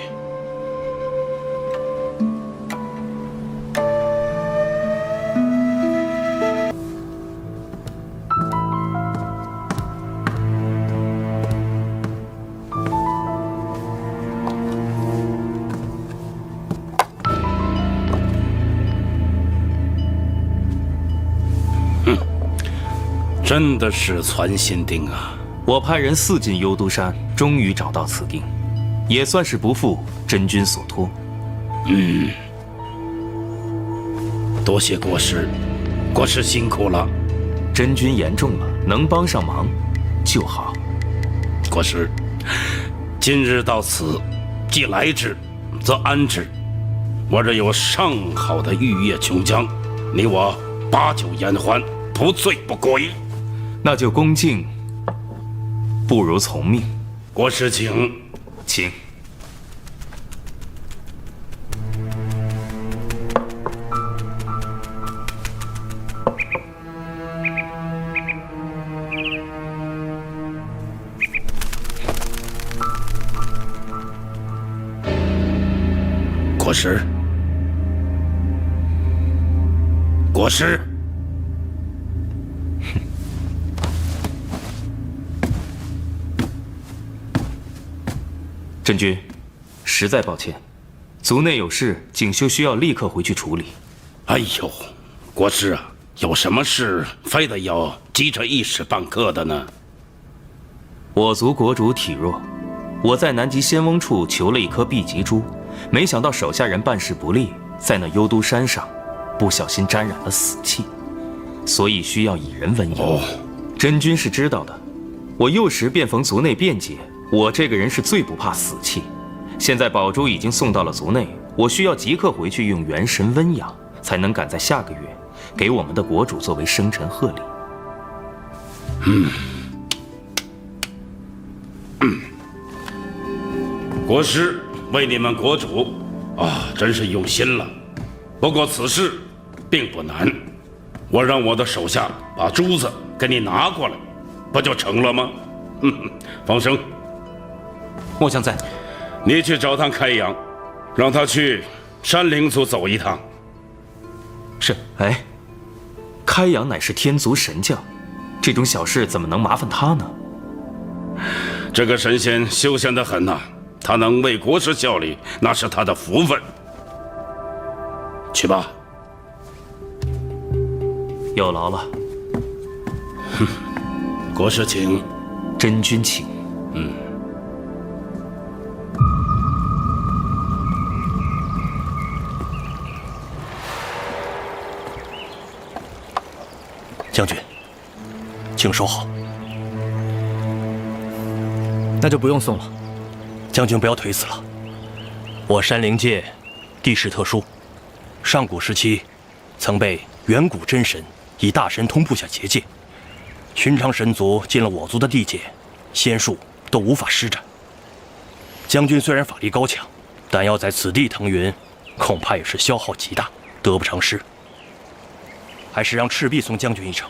真的是传心钉啊！我派人4进幽都山，终于找到此钉，也算是不负真君所托。多谢国师，国师辛苦了。真君言重了，能帮上忙就好。国师，今日到此，既来之，则安之。我这有上好的玉液琼浆，你我把酒言欢，不醉不归。那就恭敬不如从命。国师请。请。国师，国师。真君，实在抱歉，族内有事，锦绣需要立刻回去处理。哎呦，国师啊，有什么事非得要急着一时半刻的呢？我族国主体弱，我在南极仙翁处求了一颗碧极珠，没想到手下人办事不力，在那幽都山上不小心沾染了死气，所以需要以人温饮。真君是知道的，我幼时便逢族内变节。我这个人是最不怕死气，现在宝珠已经送到了族内，我需要即刻回去用元神温养，才能赶在下个月给我们的国主作为生辰贺礼。国师为你们国主真是用心了。不过此事并不难，我让我的手下把珠子给你拿过来，不就成了吗？方生，末将在。你去找趟开阳，让他去山灵族走一趟。是。哎，开阳乃是天族神将，这种小事怎么能麻烦他呢？这个神仙修仙得很呐，他能为国师效力，那是他的福分。去吧。有劳了。国师请。真君请。将军，请收好。那就不用送了。将军不要推辞了。我山灵界地势特殊，上古时期曾被远古真神以大神通布下结界，寻常神族进了我族的地界，仙术都无法施展。将军虽然法力高强，但要在此地腾云，恐怕也是消耗极大，得不偿失。还是让赤壁送将军一程，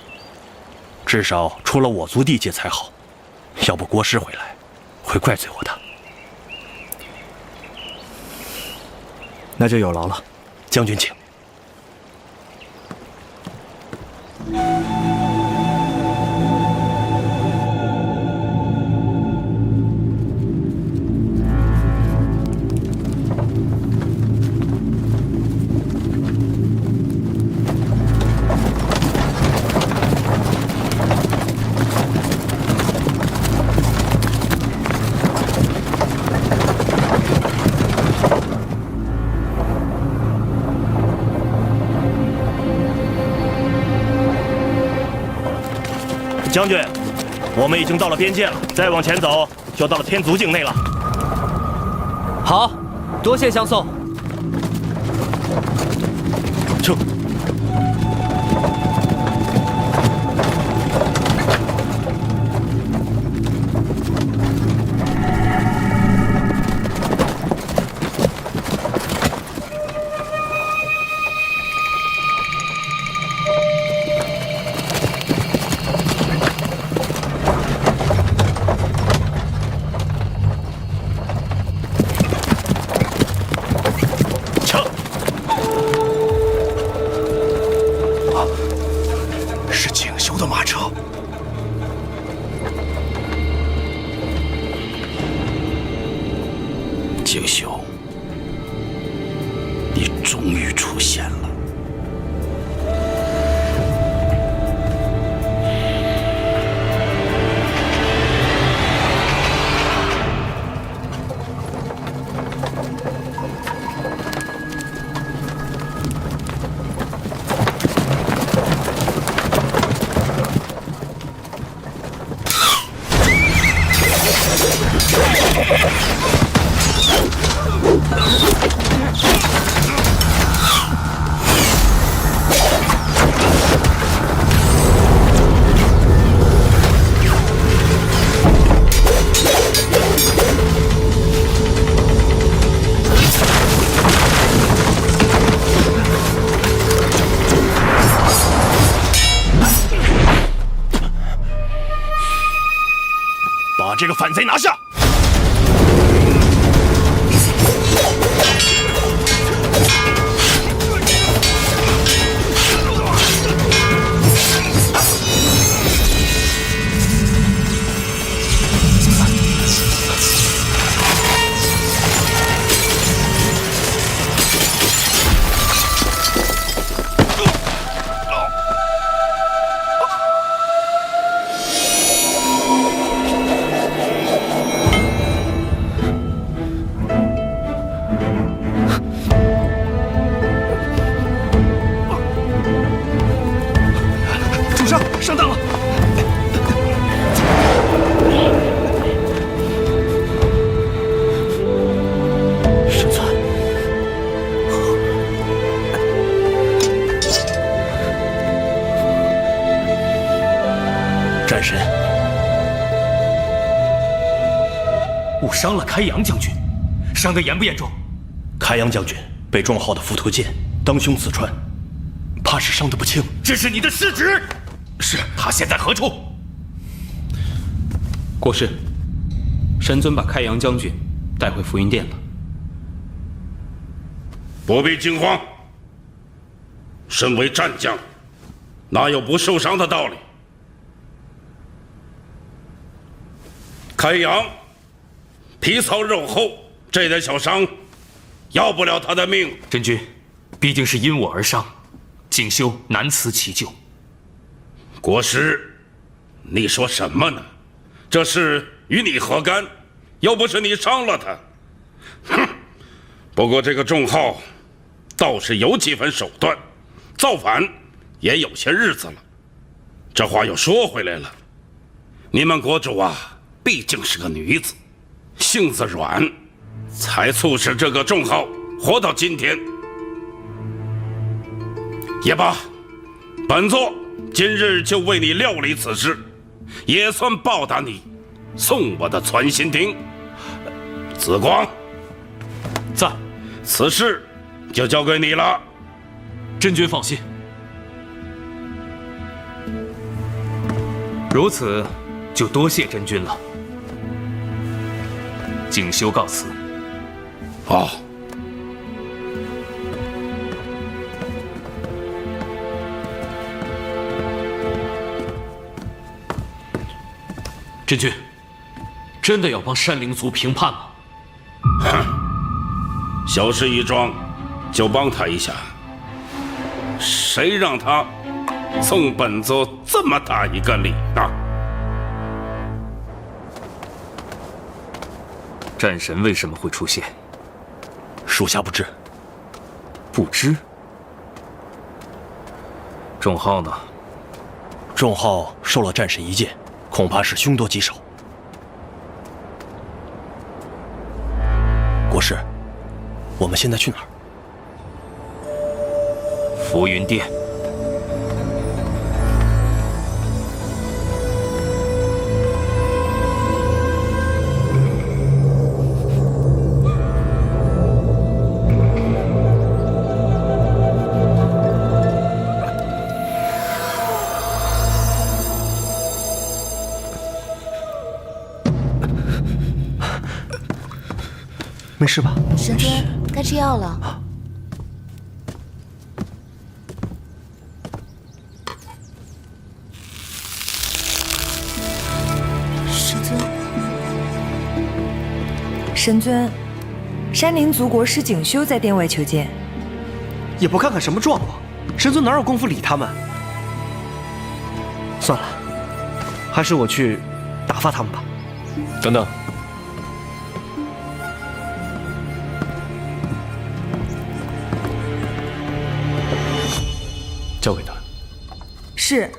至少出了我族地界才好，要不国师回来会怪罪我的。那就有劳了。将军请。将军，我们已经到了边界了，再往前走就到了天族境内了。好，多谢相送。撤。景修，你终于出现了。把这个反贼拿下！战神误伤了开阳将军，伤得严不严重？开阳将军被众号的浮屠剑当胸刺穿，怕是伤得不轻。这是你的失职。是。他现在何处？国师，神尊把开阳将军带回浮云殿了。不必惊慌。身为战将，哪有不受伤的道理？开阳皮糙肉厚，这点小伤，要不了他的命。真君，毕竟是因我而伤，景修难辞其咎。国师，你说什么呢？这事与你何干？又不是你伤了他。哼！不过这个众号倒是有几分手段，造反也有些日子了。这话又说回来了，你们国主啊，毕竟是个女子，性子软，才促使这个众号活到今天。也罢，本座今日就为你料理此事，也算报答你送我的传心亭。紫光，在。此事就交给你了。真君放心。如此，就多谢真君了。景修告辞。好。真君，真的要帮山灵族平叛吗？哼，小事一桩，就帮他一下。谁让他送本座这么大一个礼呢？战神为什么会出现？属下不知。不知？众号呢？众号受了战神一剑，恐怕是凶多吉少。国师，我们现在去哪儿？浮云殿。没事吧？神尊，该吃药了。神尊，神尊，山灵族国师景修在殿外求见。也不看看什么状况，神尊哪有功夫理他们？算了，还是我去打发他们吧。等等。交给他。是。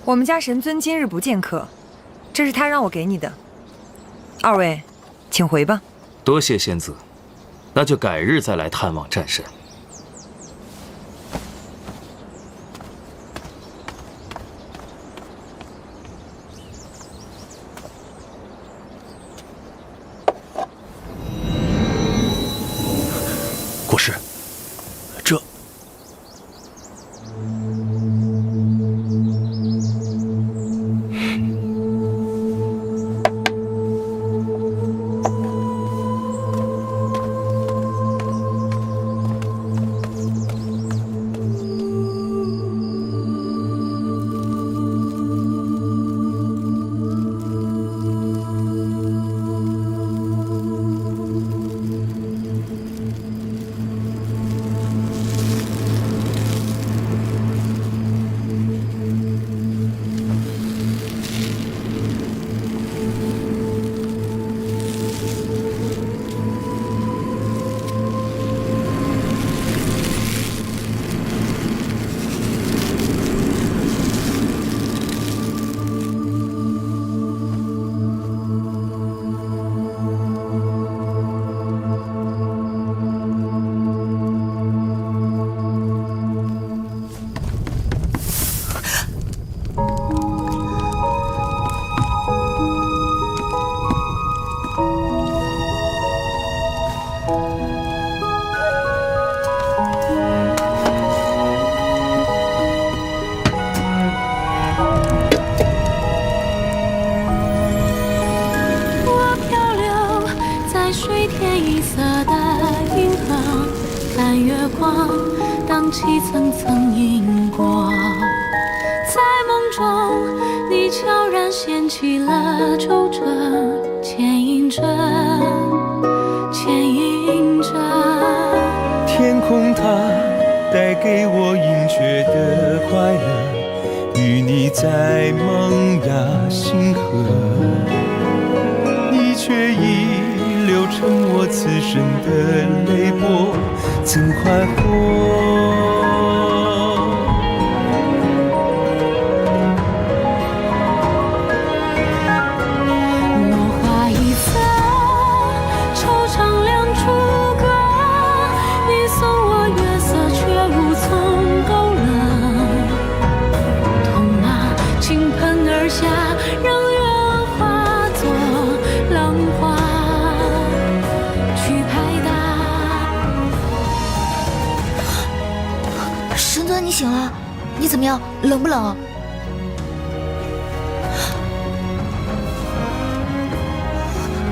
我们家神尊今日不见客，这是他让我给你的。二位，请回吧。多谢仙子，那就改日再来探望战神。国师，这……光，荡起层层银光。在梦中，你悄然掀起了皱褶，牵引着，牵引着。天空它带给我隐却的快乐，与你在萌芽星河，你却已流成我此生的泪波，怎快活？你醒了，你怎么样？冷不冷？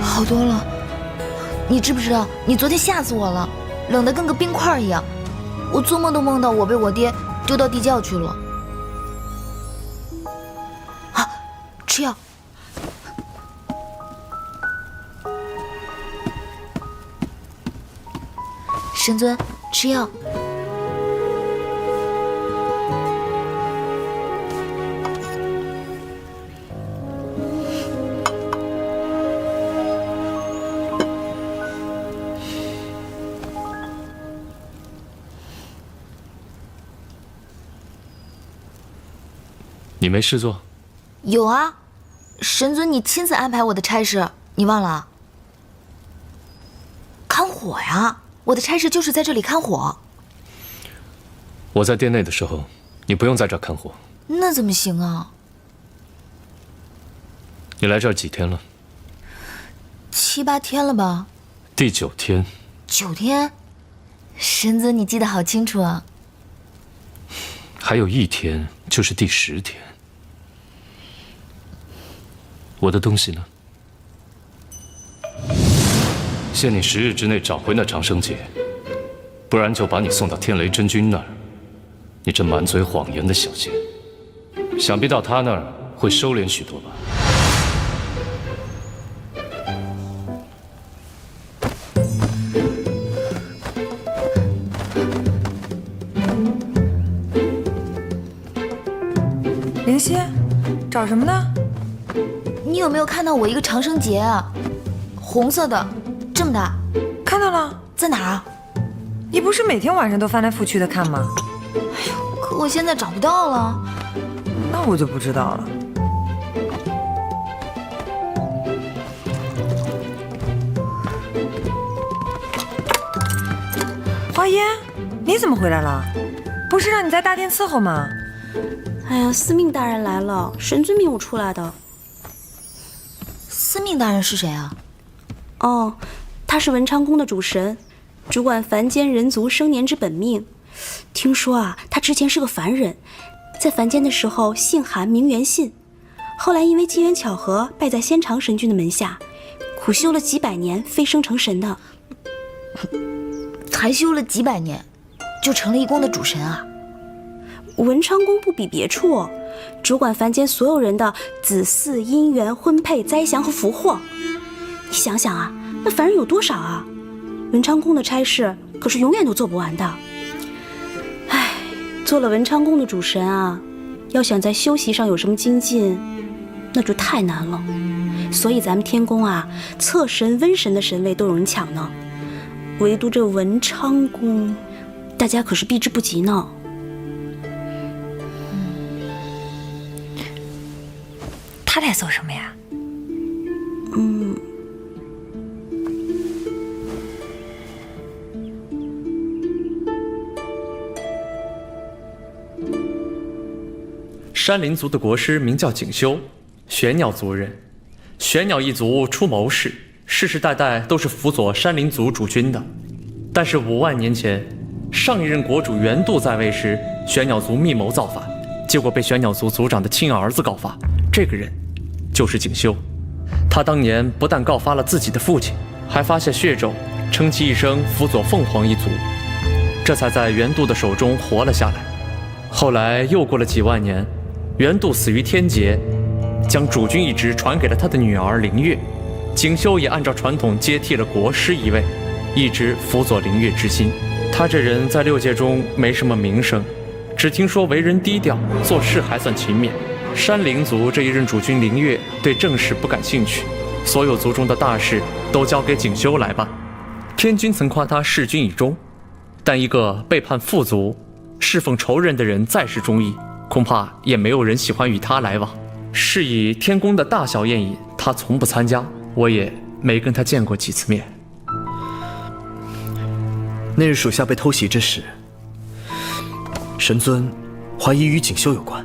好多了。你知不知道，你昨天吓死我了，冷得跟个冰块一样。我做梦都梦到我被我爹丢到地窖去了。啊，吃药。神尊，吃药。你没事做？有啊，神尊，你亲自安排我的差事，你忘了？看火呀，我的差事就是在这里看火。我在殿内的时候，你不用在这儿看火。那怎么行啊？你来这儿几天了？7、8天了吧？第9天。9天？神尊，你记得好清楚啊。还有1天就是第10天。我的东西呢？限你10日之内找回那长生劫，不然就把你送到天雷真君那儿。你这满嘴谎言的小仙，想必到他那儿会收敛许多吧？灵犀，找什么呢？你有没有看到我一个长生结啊？红色的，这么大。看到了，在哪儿啊？你不是每天晚上都翻来覆去的看吗？哎呦，可我现在找不到了。那我就不知道了。花烟，你怎么回来了？不是让你在大殿伺候吗？哎呀，司命大人来了，神尊命我出来的。司命大人是谁啊？哦，他是文昌宫的主神，主管凡间人族生年之本命。听说啊，他之前是个凡人，在凡间的时候姓韩名元信，后来因为机缘巧合拜在仙长神君的门下，苦修了几百年，飞升成神的。才修了几百年，就成了一宫的主神啊？文昌宫不比别处，主管凡间所有人的子嗣、姻缘、婚配、灾祥和福祸。你想想啊，那凡人有多少啊？文昌宫的差事可是永远都做不完的。唉，做了文昌宫的主神啊，要想在修习上有什么精进，那就太难了。所以咱们天宫啊，测神、瘟神的神位都有人抢呢，唯独这文昌宫，大家可是避之不及呢。他在做什么呀？山林族的国师名叫景修，玄鸟族人。玄鸟一族出谋士，世世代代都是辅佐山林族主君的。但是5万年前，上一任国主元度在位时，玄鸟族密谋造反，结果被玄鸟族族长的亲儿子告发。这个人就是景修。他当年不但告发了自己的父亲，还发下血咒，称其一生辅佐凤凰一族。这才在元度的手中活了下来。后来又过了几万年，元度死于天劫，将主君一职传给了他的女儿灵月。景修也按照传统接替了国师一位，一直辅佐灵月之心。他这人在6界中没什么名声，只听说为人低调，做事还算勤勉。山灵族这一任主君灵月对政事不感兴趣，所有族中的大事都交给景修来办。天君曾夸他弑君以忠，但一个背叛父族、侍奉仇人的人再是忠义，恐怕也没有人喜欢与他来往。是以天宫的大小宴饮，他从不参加，我也没跟他见过几次面。那日属下被偷袭之时，神尊怀疑与锦绣有关。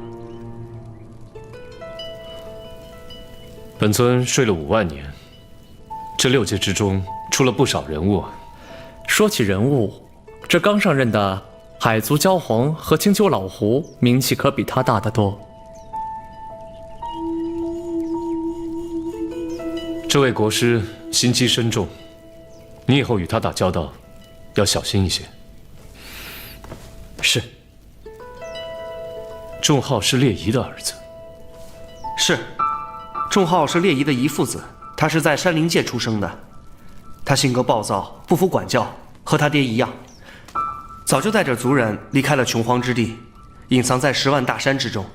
本尊睡了5万年，这6界之中出了不少人物。说起人物，这刚上任的海族蛟皇和青丘老狐名气可比他大得多。这位国师心机深重，你以后与他打交道要小心一些。是。仲浩是烈仪的儿子。是。仲浩是烈仪的遗父子，他是在山灵界出生的。他性格暴躁，不服管教，和他爹一样，早就带着族人离开了穷荒之地，隐藏在10万大山之中。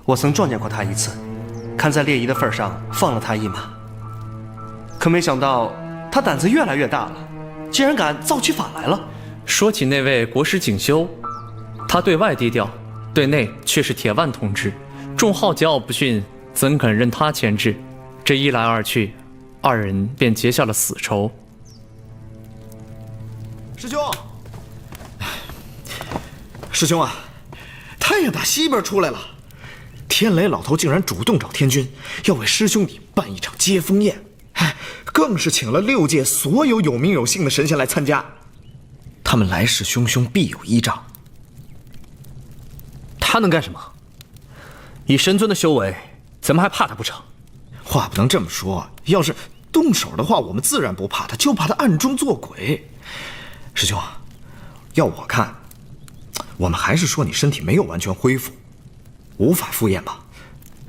我曾撞见过他一次，看在烈仪的份上放了他一马。可没想到他胆子越来越大了，竟然敢造起反来了。说起那位国师景修，他对外低调，对内却是铁腕统治。仲浩桀骜不驯，怎肯任他牵制？这一来二去，2人便结下了死仇。师兄啊，太阳打西边出来了，天雷老头竟然主动找天君，要为师兄弟办一场接风宴，更是请了6界所有有名有姓的神仙来参加。他们来势汹汹，必有依仗。他能干什么？以神尊的修为，怎么还怕他不成？话不能这么说，要是动手的话，我们自然不怕他，就怕他暗中作鬼。师兄啊，要我看，我们还是说你身体没有完全恢复，无法赴宴吧，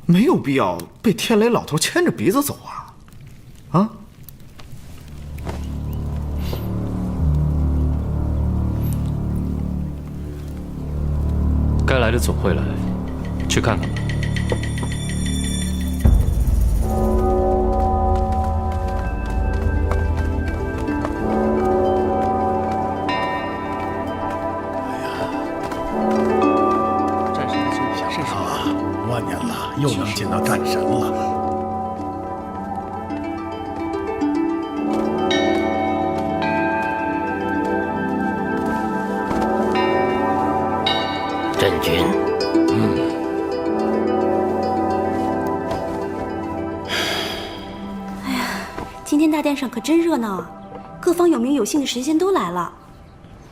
没有必要被天雷老头牵着鼻子走啊！啊？该来的总会来，去看看吧。万年了，又能见到战神了。真君，哎呀，今天大殿上可真热闹啊！各方有名有姓的神仙都来了。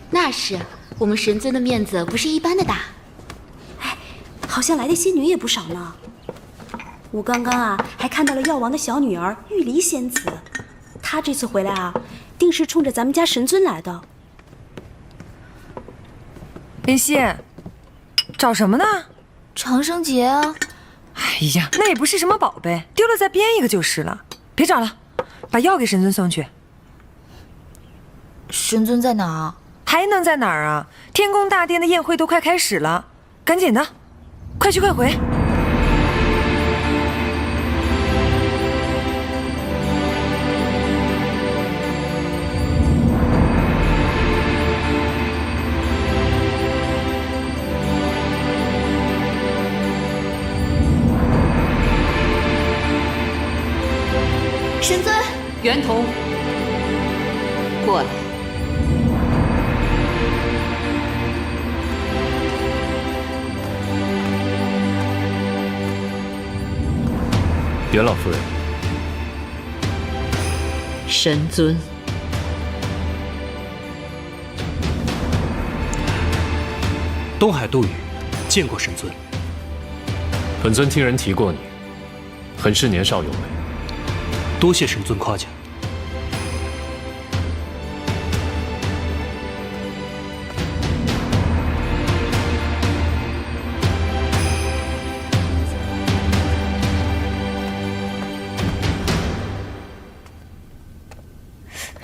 那是，我们神尊的面子不是一般的大。好像来的仙女也不少呢。我刚刚啊，还看到了药王的小女儿玉离仙子，她这次回来啊，定是冲着咱们家神尊来的。林夕，找什么呢？长生节啊。哎呀，那也不是什么宝贝，丢了再编一个就是了。别找了，把药给神尊送去。神尊在哪儿？还能在哪儿啊？天宫大殿的宴会都快开始了，赶紧的。快去快回！神尊，袁童，过来。袁老夫人，神尊，东海杜宇见过神尊。本尊听人提过你，很是年少有为。多谢神尊夸奖。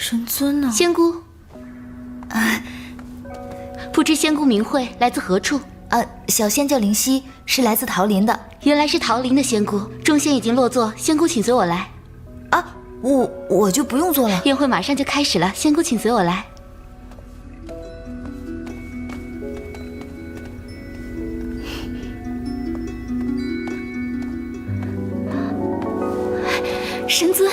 神尊呢？仙姑，不知仙姑名讳，来自何处？小仙叫灵犀，是来自桃林的。原来是桃林的仙姑。众仙已经落座，仙姑请随我来。我就不用坐了。宴会马上就开始了，仙姑请随我来。神尊，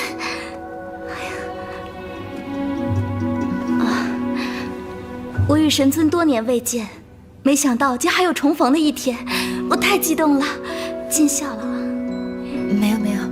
我与神尊多年未见，没想到竟还有重逢的一天，我太激动了，见笑了。没有没有。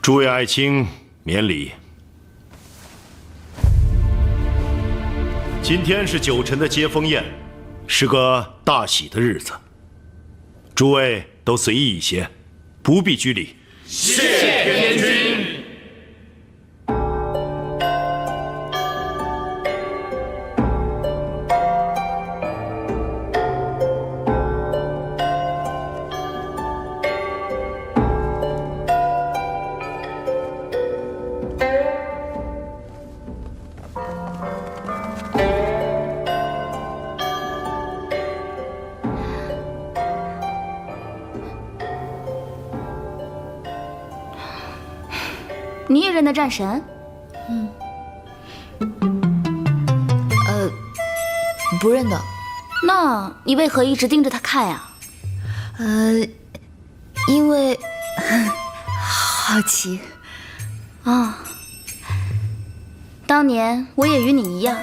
诸位爱卿，免礼。今天是9臣的接风宴，是个大喜的日子，诸位都随意一些，不必拘礼。谢天君。你也认得战神？不认得。那你为何一直盯着他看呀？因为好奇。当年我也与你一样，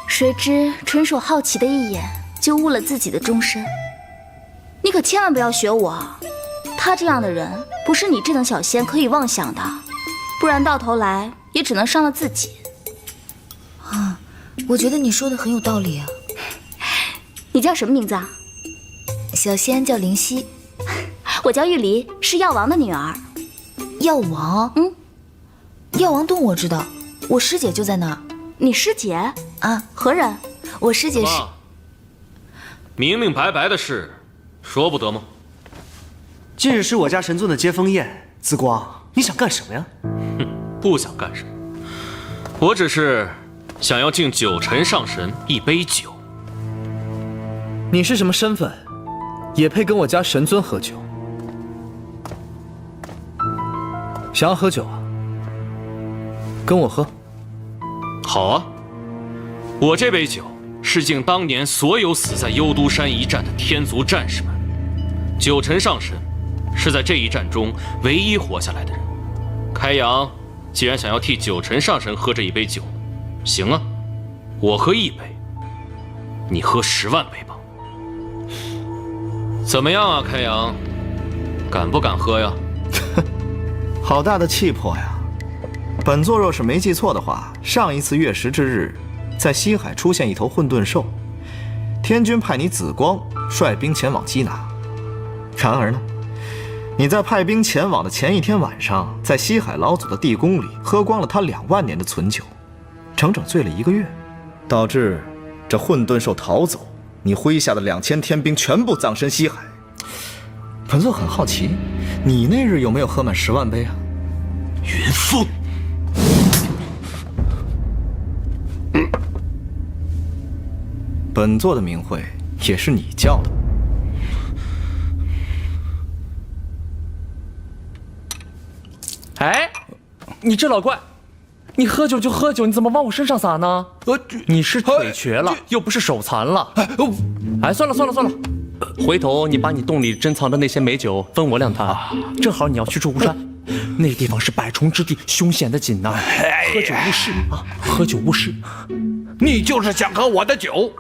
谁知纯属好奇的一眼，就误了自己的终身。你可千万不要学我，他这样的人，不是你这等小仙可以妄想的。不然到头来也只能伤了自己。我觉得你说的很有道理啊。你叫什么名字啊？小仙叫灵犀。我叫玉离，是药王的女儿。药王？药王洞我知道，我师姐就在那儿。你师姐？何人？我师姐是……明明白白的事，说不得吗？近日是我家神尊的接风宴，紫光，你想干什么呀？不想干什么，我只是想要敬9臣上神一杯酒。你是什么身份，也配跟我家神尊喝酒？想要喝酒啊？跟我喝。好啊，我这杯酒是敬当年所有死在幽都山一战的天族战士们。9臣上神是在这一战中唯一活下来的人。开阳既然想要替9臣上神喝这一杯酒，行啊，我喝1杯，你喝10万杯吧。怎么样啊，开阳，敢不敢喝呀？好大的气魄呀！本座若是没记错的话，上一次月食之日，在西海出现一头混沌兽，天君派你紫光率兵前往缉拿。然而呢，你在派兵前往的前一天晚上，在西海老祖的地宫里喝光了他2万年的存酒，整整醉了1个月，导致这混沌兽逃走，你麾下的2000天兵全部葬身西海。本座很好奇，你那日有没有喝满10万杯啊？云峰。本座的名讳也是你叫的。哎，你这老怪，你喝酒就喝酒，你怎么往我身上洒呢？你是腿瘸了，又不是手残了。哎，算了算了算了，回头你把你洞里珍藏的那些美酒分我2坛，正好你要去住巫山，那地方是百虫之地，凶险的紧呐。喝酒误事啊，喝酒误事。你就是想喝我的酒？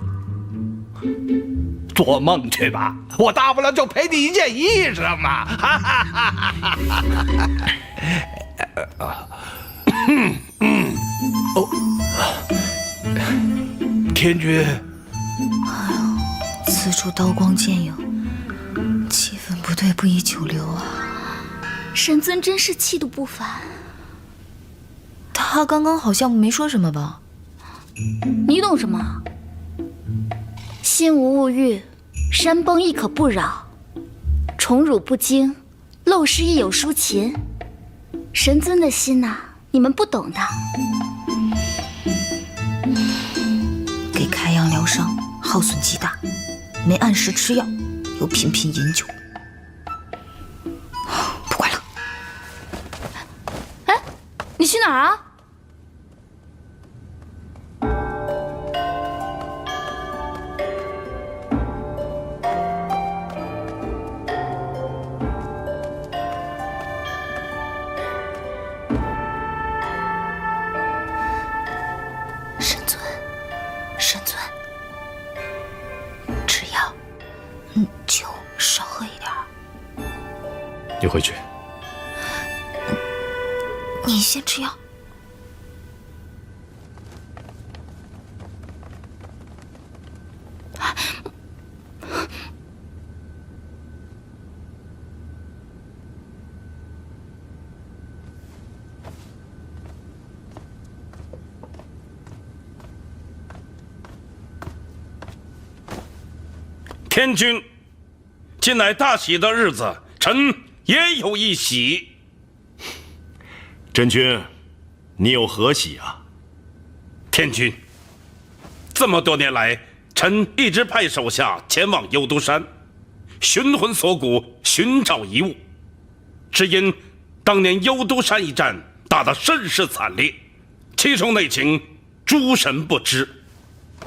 做梦去吧！我大不了就赔你一件衣裳嘛！哈哈哈哈哈！哦，天君，哎呦，此处刀光剑影，气氛不对，不宜久留啊。神尊真是气度不凡。他刚刚好像没说什么吧？你懂什么？心无物欲，山崩亦可不扰；宠辱不惊，陋室亦有抒情。神尊的心呐，你们不懂的。给开阳疗伤，耗损极大，没按时吃药，又频频饮酒。不管了。哎，你去哪儿啊？神尊，吃药，酒少喝一点。你回去。你先吃药。天君，近来大喜的日子，臣也有一喜。真君，你有何喜啊？天君，这么多年来，臣一直派手下前往幽都山，寻魂索骨，寻找遗物。只因当年幽都山一战打得甚是惨烈，其中内情诸神不知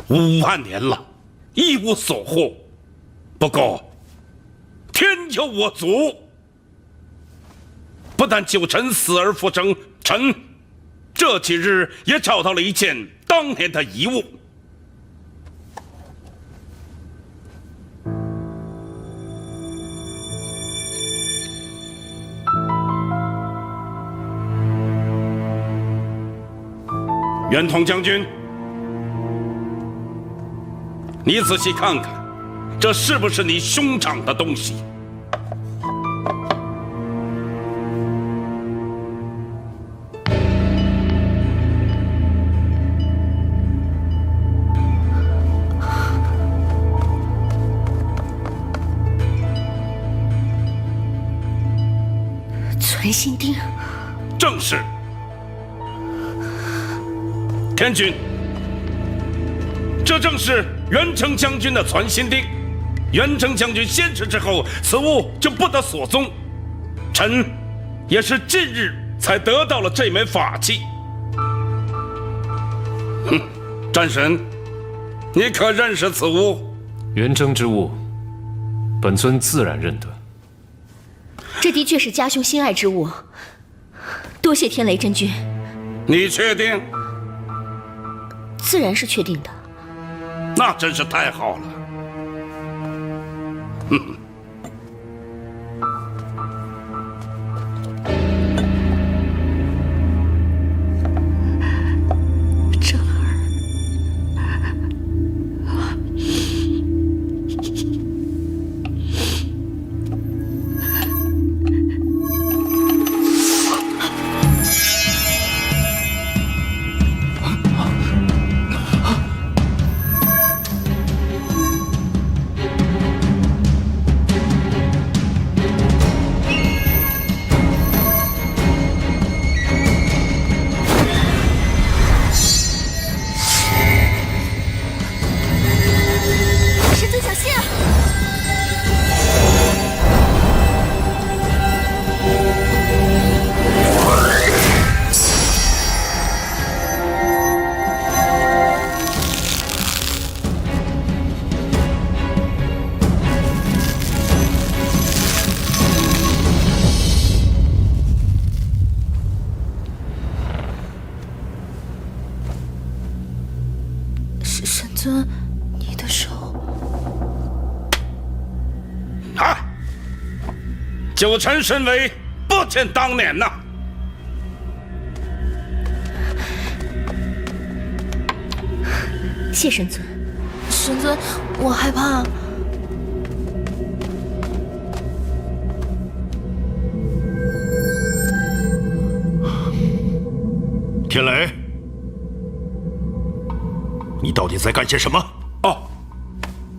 ，5万年了，一无所获。不过，天有我足，不但救臣死而复生，臣这几日也找到了一件当年的遗物。袁统将军，你仔细看看，这是不是你兄长的东西？存心钉，正是。天君，这正是袁成将军的传心钉。袁成将军仙逝之后，此物就不得所踪。臣也是近日才得到了这枚法器。哼，战神，你可认识此物？元征之物，本尊自然认得。这的确是家兄心爱之物，多谢天雷真君。你确定？自然是确定的。那真是太好了。哼。九臣身为不见当年呐。谢神尊。神尊，我害怕。天雷，你到底在干些什么？哦，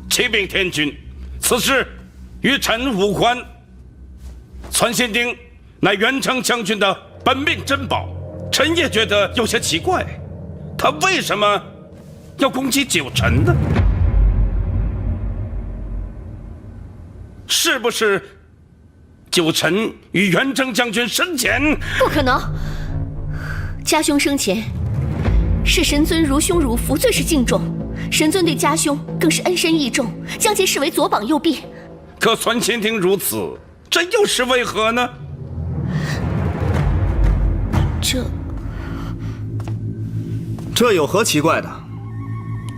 启禀天君，此事与臣无关。传心钉乃元成将军的本命珍宝，臣也觉得有些奇怪，他为什么要攻击九臣呢？是不是九臣与元成将军生前？不可能！家兄生前是神尊如兄如父，最是敬重。神尊对家兄更是恩深义重，将其视为左膀右臂。可传心钉如此，这又是为何呢？这有何奇怪的？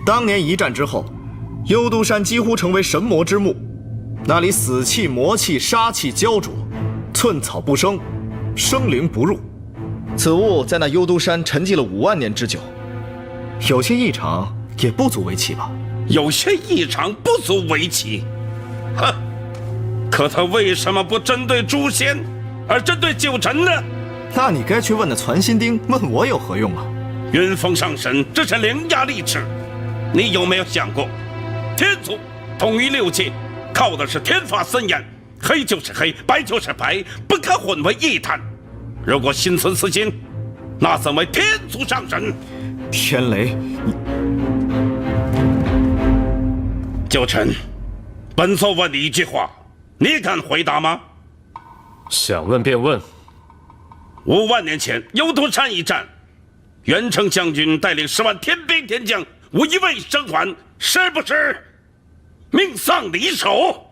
当年一战之后，幽都山几乎成为神魔之墓，那里死气、魔气、杀气焦灼，寸草不生，生灵不入。此物在那幽都山沉寂了5万年之久，有些异常也不足为奇吧？有些异常不足为奇，哼！可他为什么不针对诛仙，而针对九臣呢？那你该去问那传心钉，问我有何用啊？云峰上神，这是伶牙俐齿。你有没有想过，天族统一6界，靠的是天法森严，黑就是黑，白就是白，不可混为一谈。如果心存私心，那怎为天族上神？天雷，你九臣，本座问你一句话，你敢回答吗？想问便问。5万年前幽都山一战，元成将军带领10万天兵天将，无一位生还，是不是命丧敌手？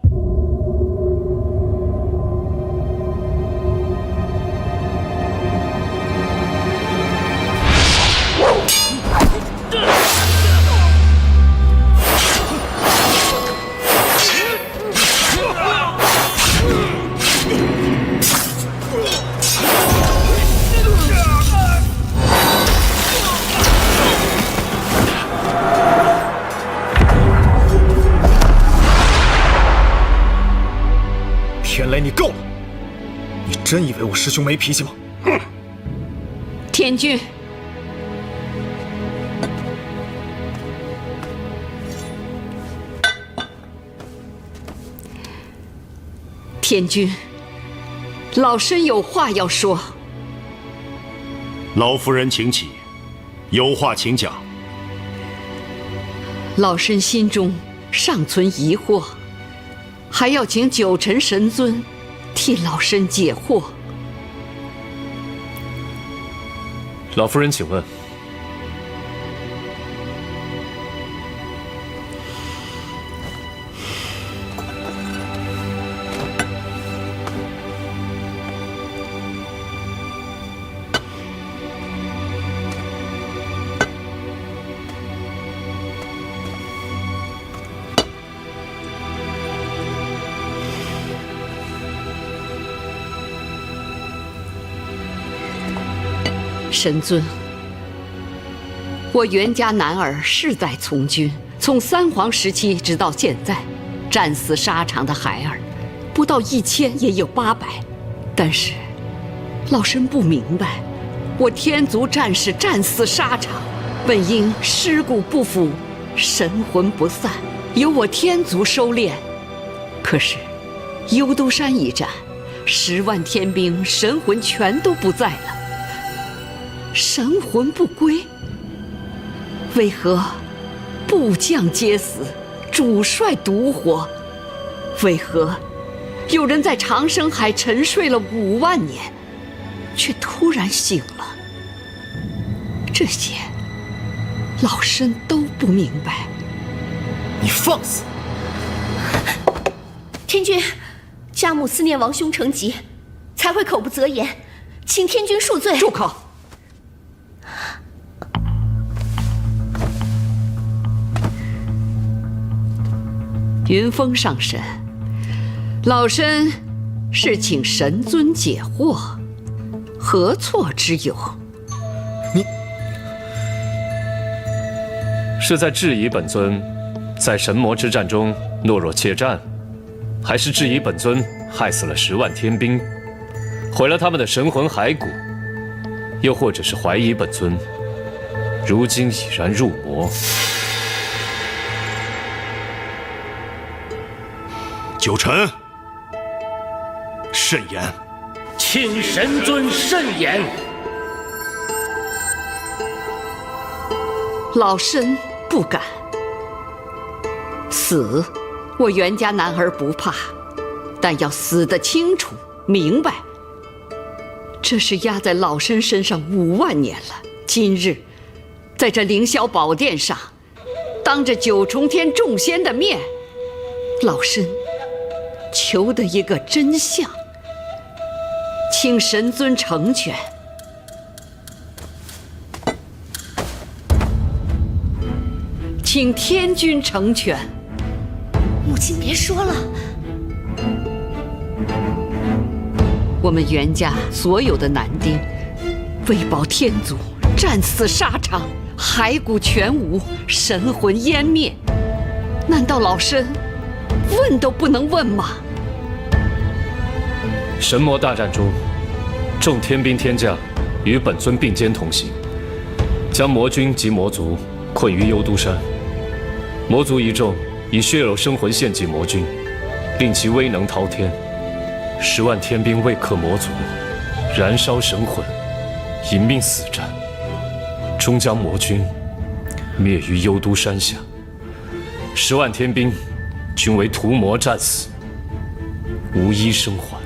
天雷，你够了！你真以为我师兄没脾气吗？哼！天君，天君，老身有话要说。老夫人请起，有话请讲。老身心中尚存疑惑，还要请九臣神尊替老身解惑。老夫人，请问。神尊，我袁家男儿世代从军，从3皇时期直到现在，战死沙场的孩儿不到1000也有800，但是老身不明白，我天族战士战死沙场，本应尸骨不腐，神魂不散，由我天族收敛。可是幽都山一战，10万天兵神魂全都不在了。神魂不归，为何部将皆死，主帅独活？为何有人在长生海沉睡了5万年，却突然醒了？这些老身都不明白。你放肆！天君，家母思念王兄成疾，才会口不择言，请天君恕罪。住口！云峰上神，老身是请神尊解惑，何错之有？是在质疑本尊在神魔之战中懦弱怯战，还是质疑本尊害死了10万天兵，毁了他们的神魂骸骨？又或者是怀疑本尊如今已然入魔？九臣，慎言，请神尊慎言。老身不敢。死，我袁家男儿不怕，但要死得清楚明白。这是压在老身身上5万年了，今日在这凌霄宝殿上，当着9重天众仙的面，老身求得一个真相，请神尊成全。请天君成全。母亲别说了，我们袁家所有的男丁，为保天族，战死沙场，骸骨全无，神魂湮灭。难道老身问都不能问吗？神魔大战中，众天兵天将与本尊并肩同行，将魔军及魔族困于幽都山。魔族一众以血肉生魂献祭魔军，令其威能滔天。10万天兵为克魔族，燃烧神魂，引命死战，终将魔军灭于幽都山下。10万天兵均为屠魔战死，无一生还。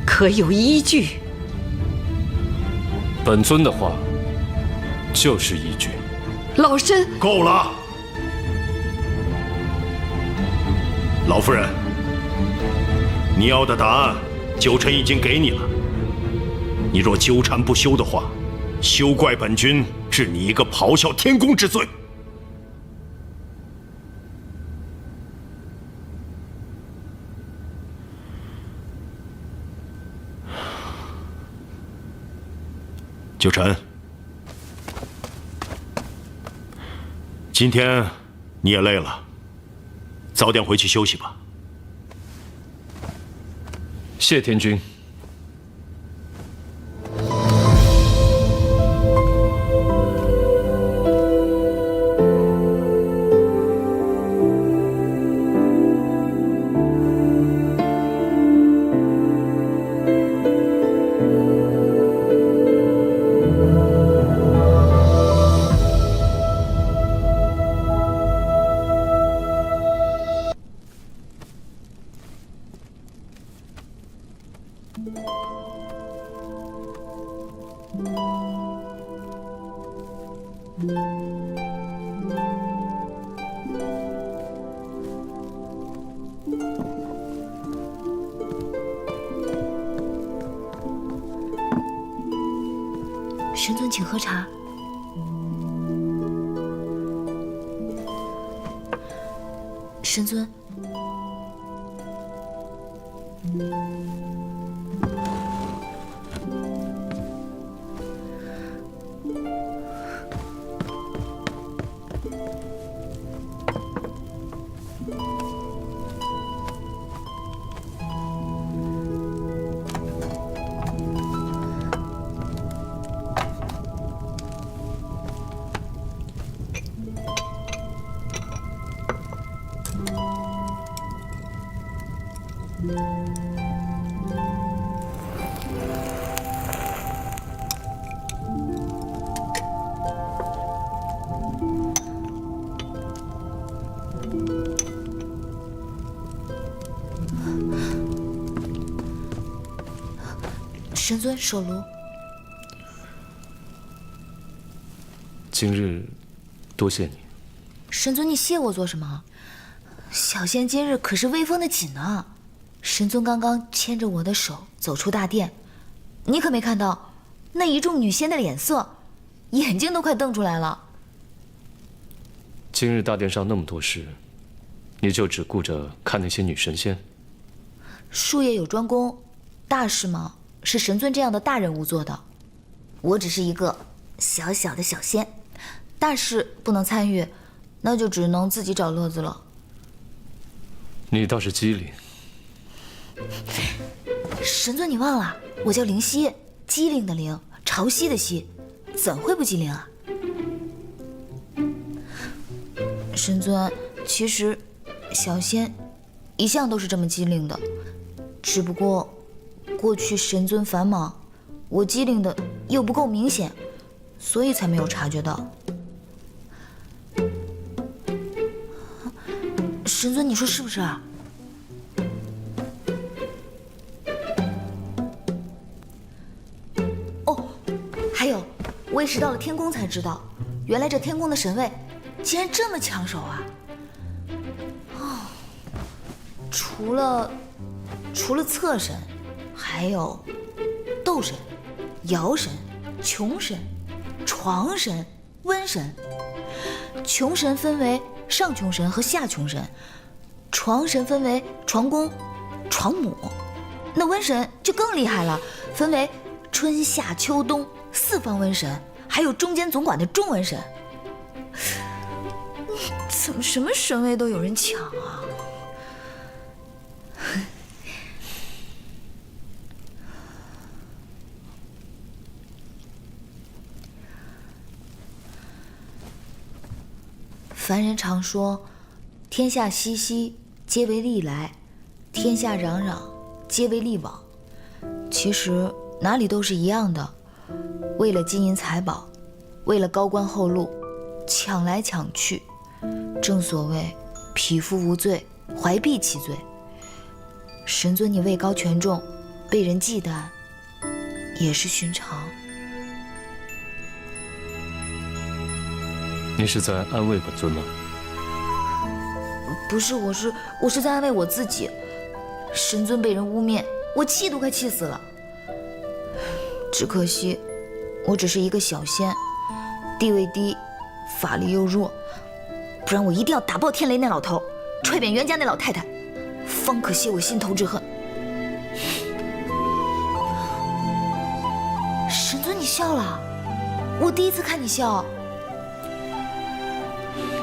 可有依据？本尊的话就是依据。老身够了。老夫人，你要的答案，九臣已经给你了。你若纠缠不休的话，休怪本君治你一个咆哮天宫之罪。九臣，今天你也累了，早点回去休息吧。谢天君。神尊，请喝茶。神尊，神尊手炉。今日多谢你。神尊，你谢我做什么？小仙今日可是威风的紧呢。神尊刚刚牵着我的手走出大殿，你可没看到那一众女仙的脸色，眼睛都快瞪出来了。今日大殿上那么多事，你就只顾着看那些女神仙？术业有专攻，大事嘛是神尊这样的大人物做的，我只是一个小小的小仙，大事不能参与，那就只能自己找乐子了。你倒是机灵。神尊，你忘了，我叫灵犀，机灵的灵，潮汐的汐，怎会不机灵啊？神尊，其实小仙一向都是这么机灵的，只不过过去神尊繁忙，我机灵的又不够明显，所以才没有察觉到。神尊，你说是不是啊？哦，还有，我也是到了天宫才知道，原来这天宫的神位竟然这么抢手啊！哦，除了侧神，还有斗神、爻神、穷神、床神、瘟神。穷神分为上穷神和下穷神，床神分为床公、床母，那瘟神就更厉害了，分为春夏秋冬四方瘟神，还有中间总管的中瘟神。怎么什么神位都有人抢啊？凡人常说，天下熙熙，皆为利来；天下攘攘，皆为利往。其实哪里都是一样的，为了金银财宝，为了高官厚禄，抢来抢去。正所谓匹夫无罪，怀璧其罪。神尊，你位高权重，被人忌惮，也是寻常。你是在安慰本尊吗？不是，我是在安慰我自己。神尊被人污蔑，我气都快气死了。只可惜，我只是一个小仙，地位低，法力又弱，不然我一定要打爆天雷那老头，踹扁袁家那老太太，方可泄我心头之恨。神尊，你笑了，我第一次看你笑。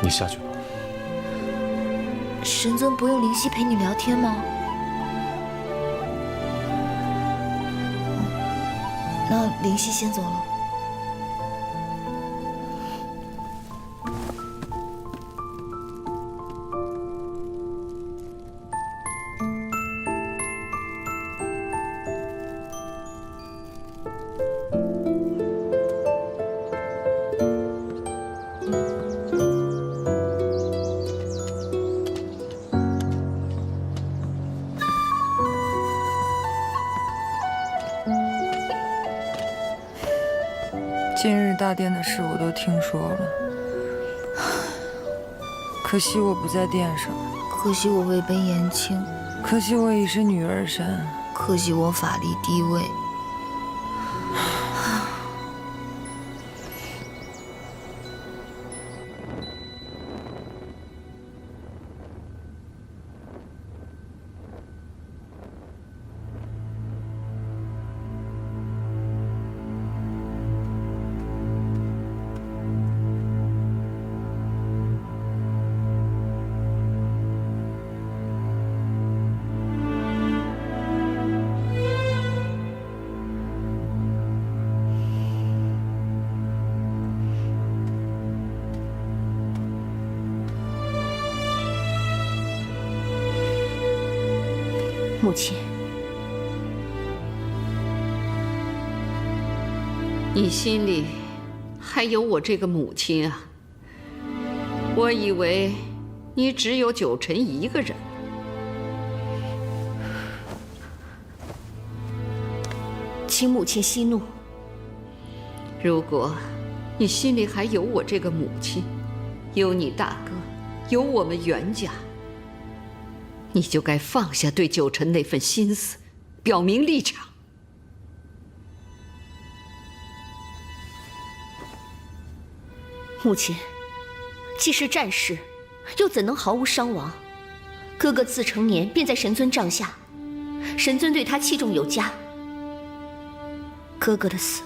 你下去吧。神尊不用灵犀陪你聊天吗？那灵犀先走了。今日大殿的事我都听说了，可惜我不在殿上，可惜我位卑言轻，可惜我已是女儿身，可惜我法力低微。母亲，你心里还有我这个母亲啊？我以为你只有九臣一个人。请母亲息怒。如果你心里还有我这个母亲，有你大哥，有我们袁家，你就该放下对九臣那份心思，表明立场。母亲，既是战事，又怎能毫无伤亡？哥哥自成年便在神尊帐下，神尊对他器重有加。哥哥的死，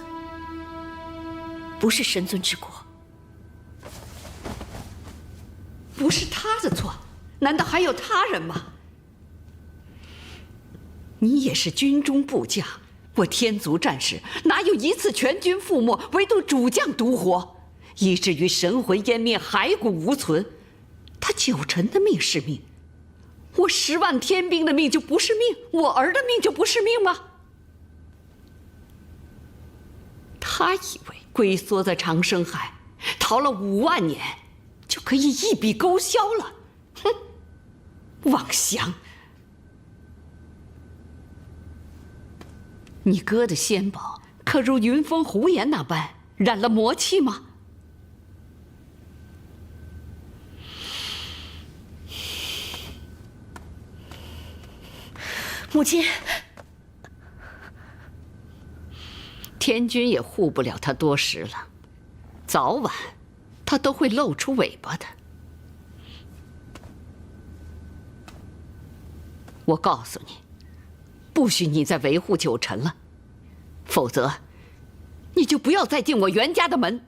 不是神尊之过。不是他的错，难道还有他人吗？你也是军中部将，我天族战士哪有一次全军覆没，唯独主将独活，以至于神魂湮灭，骸骨无存。他9成的命是命，我10万天兵的命就不是命，我儿的命就不是命吗？他以为龟缩在长生海，逃了5万年，就可以一笔勾销了。哼，妄想！你哥的仙宝可如云峰胡言那般染了魔气吗？母亲，天君也护不了他多时了，早晚他都会露出尾巴的。我告诉你，不许你再维护9成了，否则你就不要再进我袁家的门。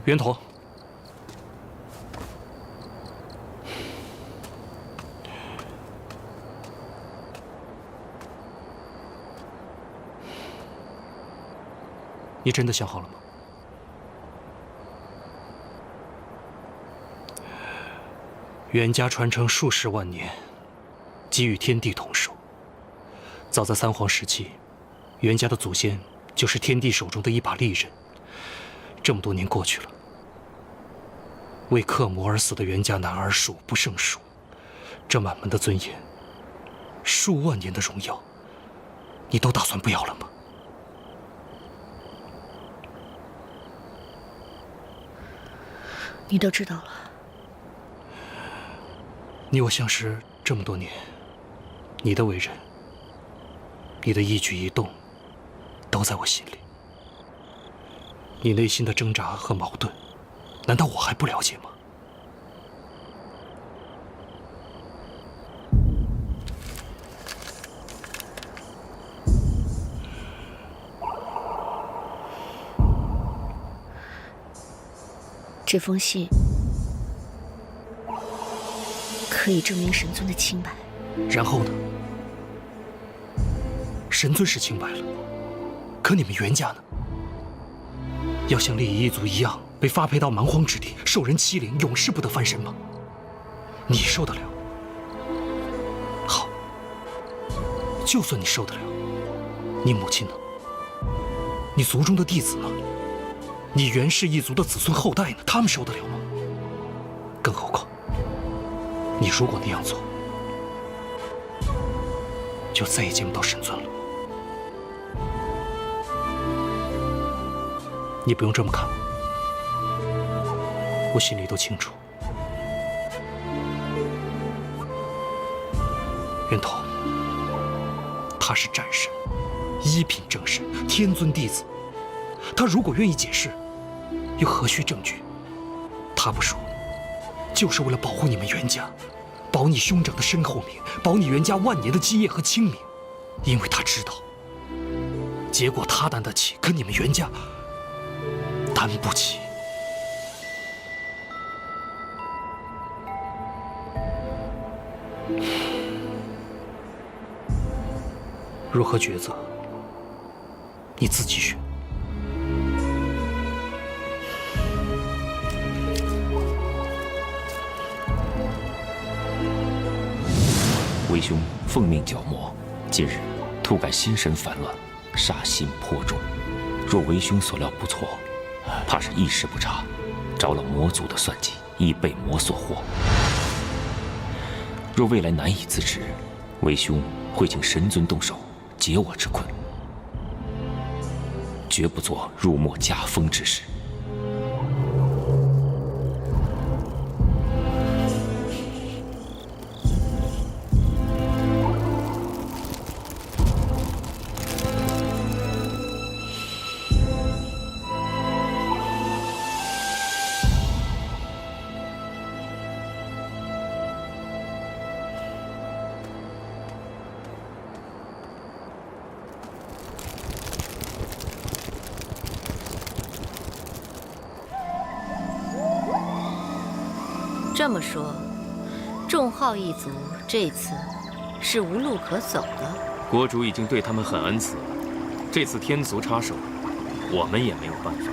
袁童，你真的想好了吗？袁家传承数10万年，即与天地同寿。早在3皇时期，袁家的祖先就是天帝手中的一把利刃。这么多年过去了，为克魔而死的袁家男儿数不胜数，这满门的尊严，数万年的荣耀，你都打算不要了吗？你都知道了。你我相识这么多年，你的为人，你的一举一动，都在我心里。你内心的挣扎和矛盾，难道我还不了解吗？这封信可以证明神尊的清白。然后呢？神尊是清白了，可你们袁家呢？要像烈夷一族一样被发配到蛮荒之地，受人欺凌，永世不得翻身吗？你受得了，就算你受得了，你母亲呢？你族中的弟子呢？你袁氏一族的子孙后代呢？他们受得了吗？更何况，你如果那样做，就再也见不到神尊了。你不用这么看我，我心里都清楚。袁头，他是战神，一品正神，天尊弟子。他如果愿意解释，又何须证据？他不说，就是为了保护你们袁家，保你兄长的身后名，保你袁家万年的基业和清明。因为他知道，结果他担得起，可你们袁家担不起。如何抉择，你自己选。为兄奉命剿魔，近日突感心神烦乱，煞心颇重。若为兄所料不错，怕是一时不察，着了魔族的算计，亦被魔所惑。若未来难以自持，为兄会请神尊动手解我之困，绝不做入没家风之事。这么说，众浩一族这次是无路可走的。国主已经对他们很恩慈了，这次天族插手，我们也没有办法。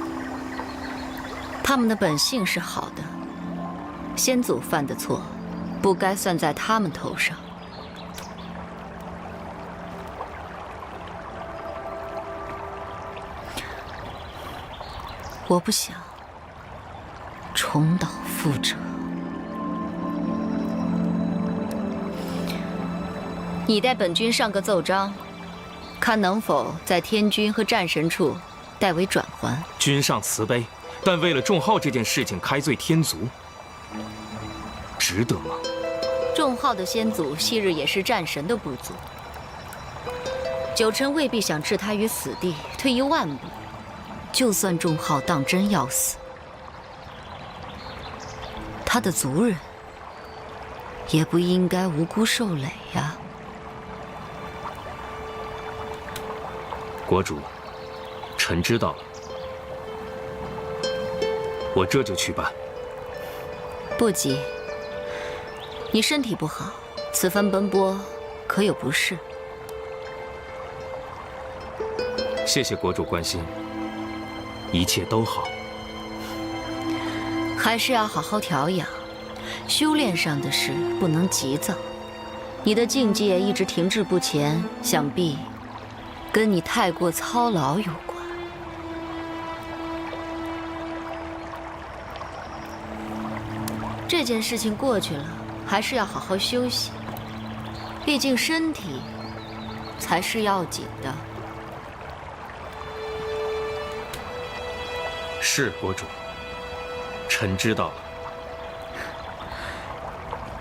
他们的本性是好的，先祖犯的错，不该算在他们头上。我不想重蹈覆辙。你代本君上个奏章，看能否在天君和战神处代为转还。君上慈悲，但为了众浩这件事情开罪天族，值得吗？众浩的先祖昔日也是战神的部族，九臣未必想置他于死地。退一万步，就算众浩当真要死，他的族人也不应该无辜受累呀。国主，臣知道了，我这就去办。不急，你身体不好，此番奔波可有不适？谢谢国主关心，一切都好。还是要好好调养，修炼上的事不能急躁。你的境界一直停滞不前，想必跟你太过操劳有关。这件事情过去了，还是要好好休息，毕竟身体才是要紧的。是国主，臣知道了。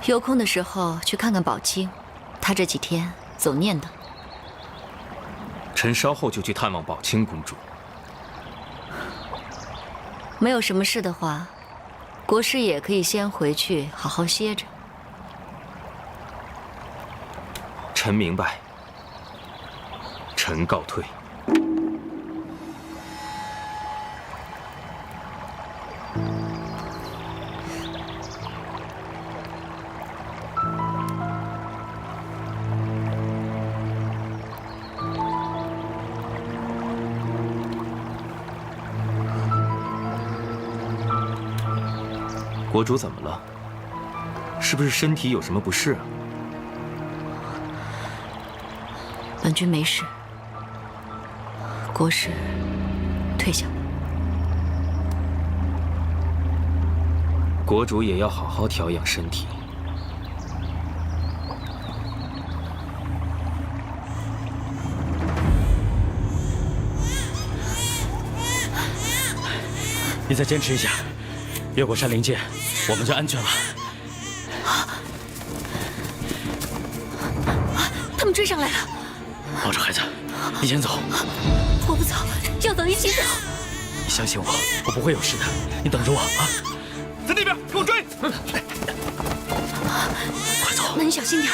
有空的时候去看看宝清，她这几天总念叨。臣稍后就去探望宝清公主。没有什么事的话，国师也可以先回去好好歇着。臣明白，臣告退。国主怎么了？是不是身体有什么不适啊？本君没事，国师退下。国主也要好好调养身体。你再坚持一下，越过山林界，我们就安全了。他们追上来了！抱着孩子，你先走。我不走，要走一起走。你相信我，我不会有事的。你等着我啊！在那边，给我追！快走！那你小心点。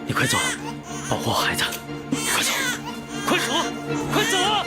你快走，保护好孩子。快走，快走，快走！啊！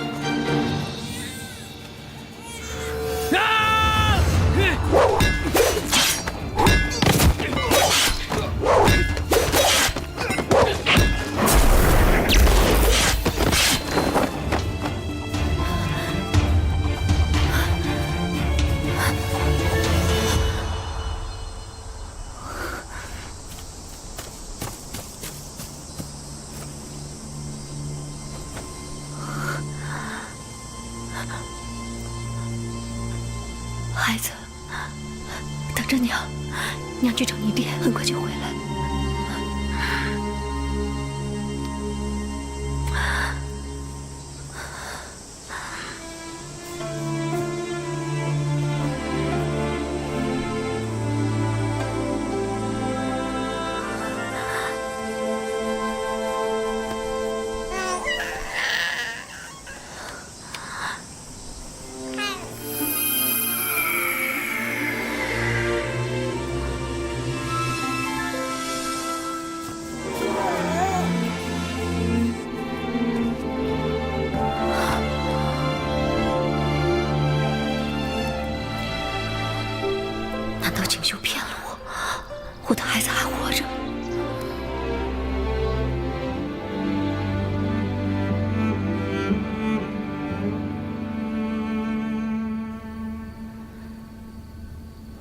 孩子，等着娘，娘去找你爹，很快就回来。锦绣骗了我，我的孩子还活着。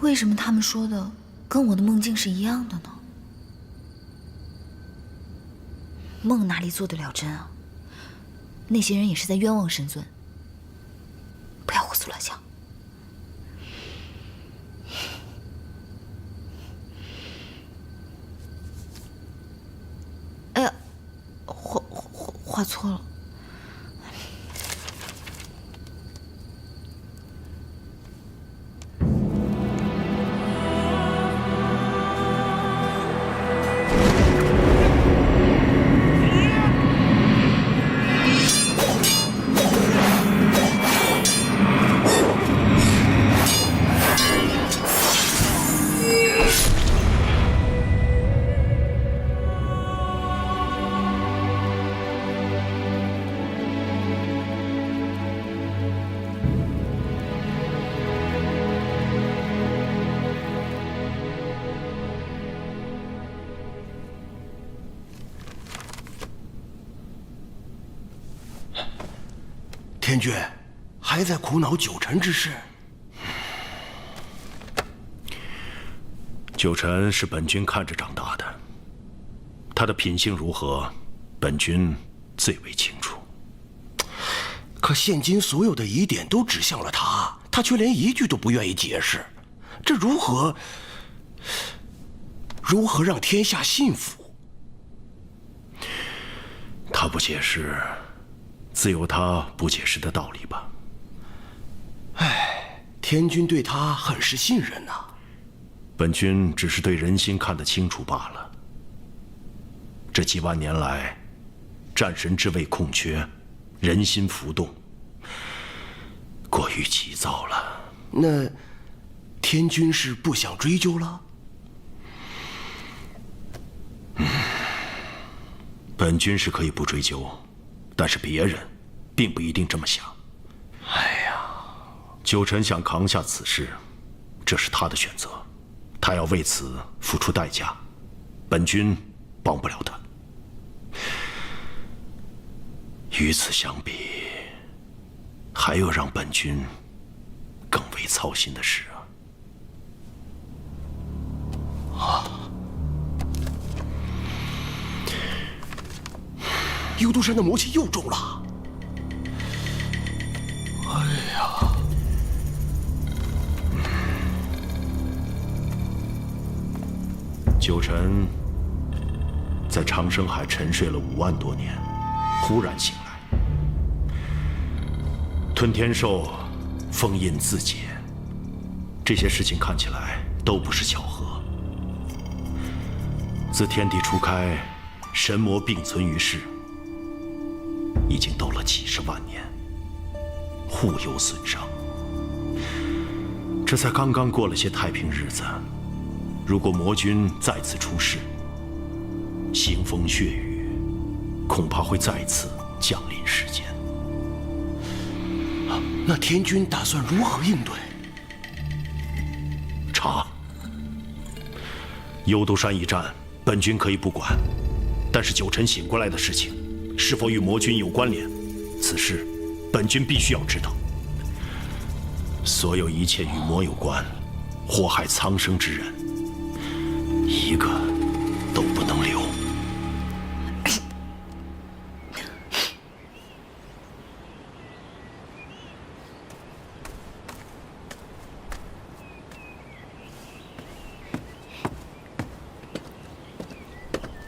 为什么他们说的跟我的梦境是一样的呢？梦哪里做得了真啊？那些人也是在冤枉神尊。不要胡思乱想。哎呀，画错了。天君，还在苦恼九臣之事。九臣是本君看着长大的，他的品性如何，本君最为清楚。可现今所有的疑点都指向了他，他却连一句都不愿意解释，这如何让天下信服？他不解释，自有他不解释的道理吧。唉，天君对他很是信任呐。本君只是对人心看得清楚罢了。这几万年来，战神之位空缺，人心浮动，过于急躁了。那天君是不想追究了？本君是可以不追究，但是别人并不一定这么想。哎呀，九臣想扛下此事，这是他的选择，他要为此付出代价，本君帮不了他。与此相比，还有让本君更为操心的事啊！幽都山的魔气又重了。哎呀！九臣在长生海沉睡了5万多年，忽然醒来，吞天兽封印自解，这些事情看起来都不是巧合。自天地初开，神魔并存于世，已经斗了几十万年，互有损伤。这才刚刚过了些太平日子，如果魔君再次出世，腥风血雨恐怕会再次降临世间。那天君打算如何应对？查幽都山一战，本君可以不管，但是九臣醒过来的事情，是否与魔君有关联？此事，本君必须要知道。所有一切与魔有关、祸害苍生之人，一个都不能留。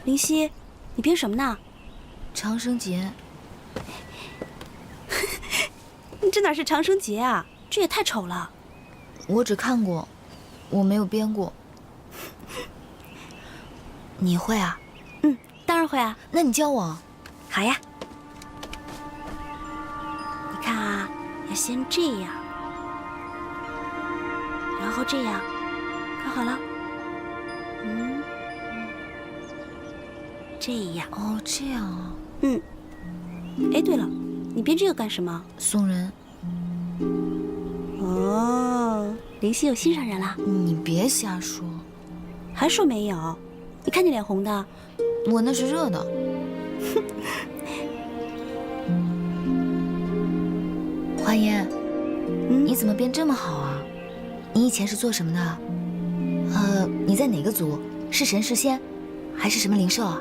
灵犀，你编什么呢？长生节。这哪是长生节啊？这也太丑了。我只看过，我没有编过。你会啊？嗯，当然会啊。那你教我。好呀。你看啊，要先这样，然后这样，看好了。嗯，这样。哦，这样啊。嗯。哎，对了，你编这个干什么？送人。哦，灵犀有心上人了。你别瞎说。还说没有？你看你脸红的。我那是热的。华言，你怎么变这么好啊？你以前是做什么的？你在哪个族？是神是仙，还是什么灵兽啊？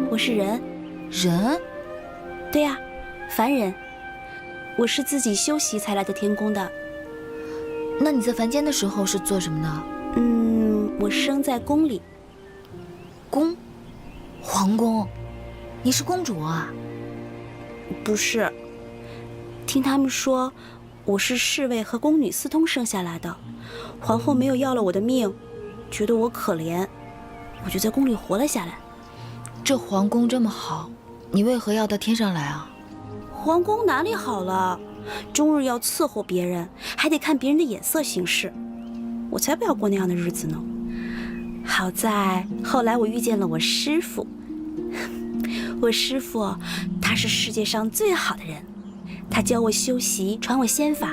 我是人。人？对呀，凡人。我是自己修习才来的天宫的。那你在凡间的时候是做什么的？我生在宫里。宫？皇宫？你是公主啊？不是。听他们说，我是侍卫和宫女私通生下来的。皇后没有要了我的命，觉得我可怜，我就在宫里活了下来。这皇宫这么好，你为何要到天上来啊？皇宫哪里好了？终日要伺候别人，还得看别人的眼色行事。我才不要过那样的日子呢。好在后来我遇见了我师父。我师父他是世界上最好的人，他教我修习，传我仙法。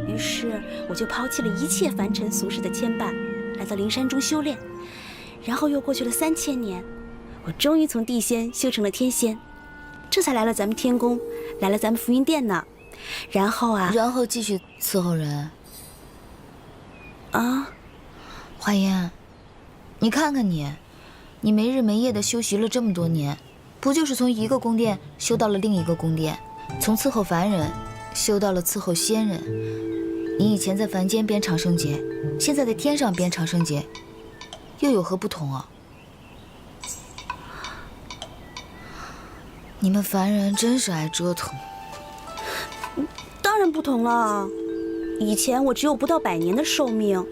于是我就抛弃了一切凡尘俗世的牵绊，来到灵山中修炼。然后又过去了3000年，我终于从地仙修成了天仙，这才来了咱们天宫，来了咱们福云殿呢。然后继续伺候人。啊，华言，你看看你没日没夜的修习了这么多年，不就是从一个宫殿修到了另一个宫殿，从伺候凡人修到了伺候仙人。你以前在凡间编长生节，现在在天上编长生节，又有何不同啊？你们凡人真是爱折腾。当然不同了，以前我只有不到100年的寿命，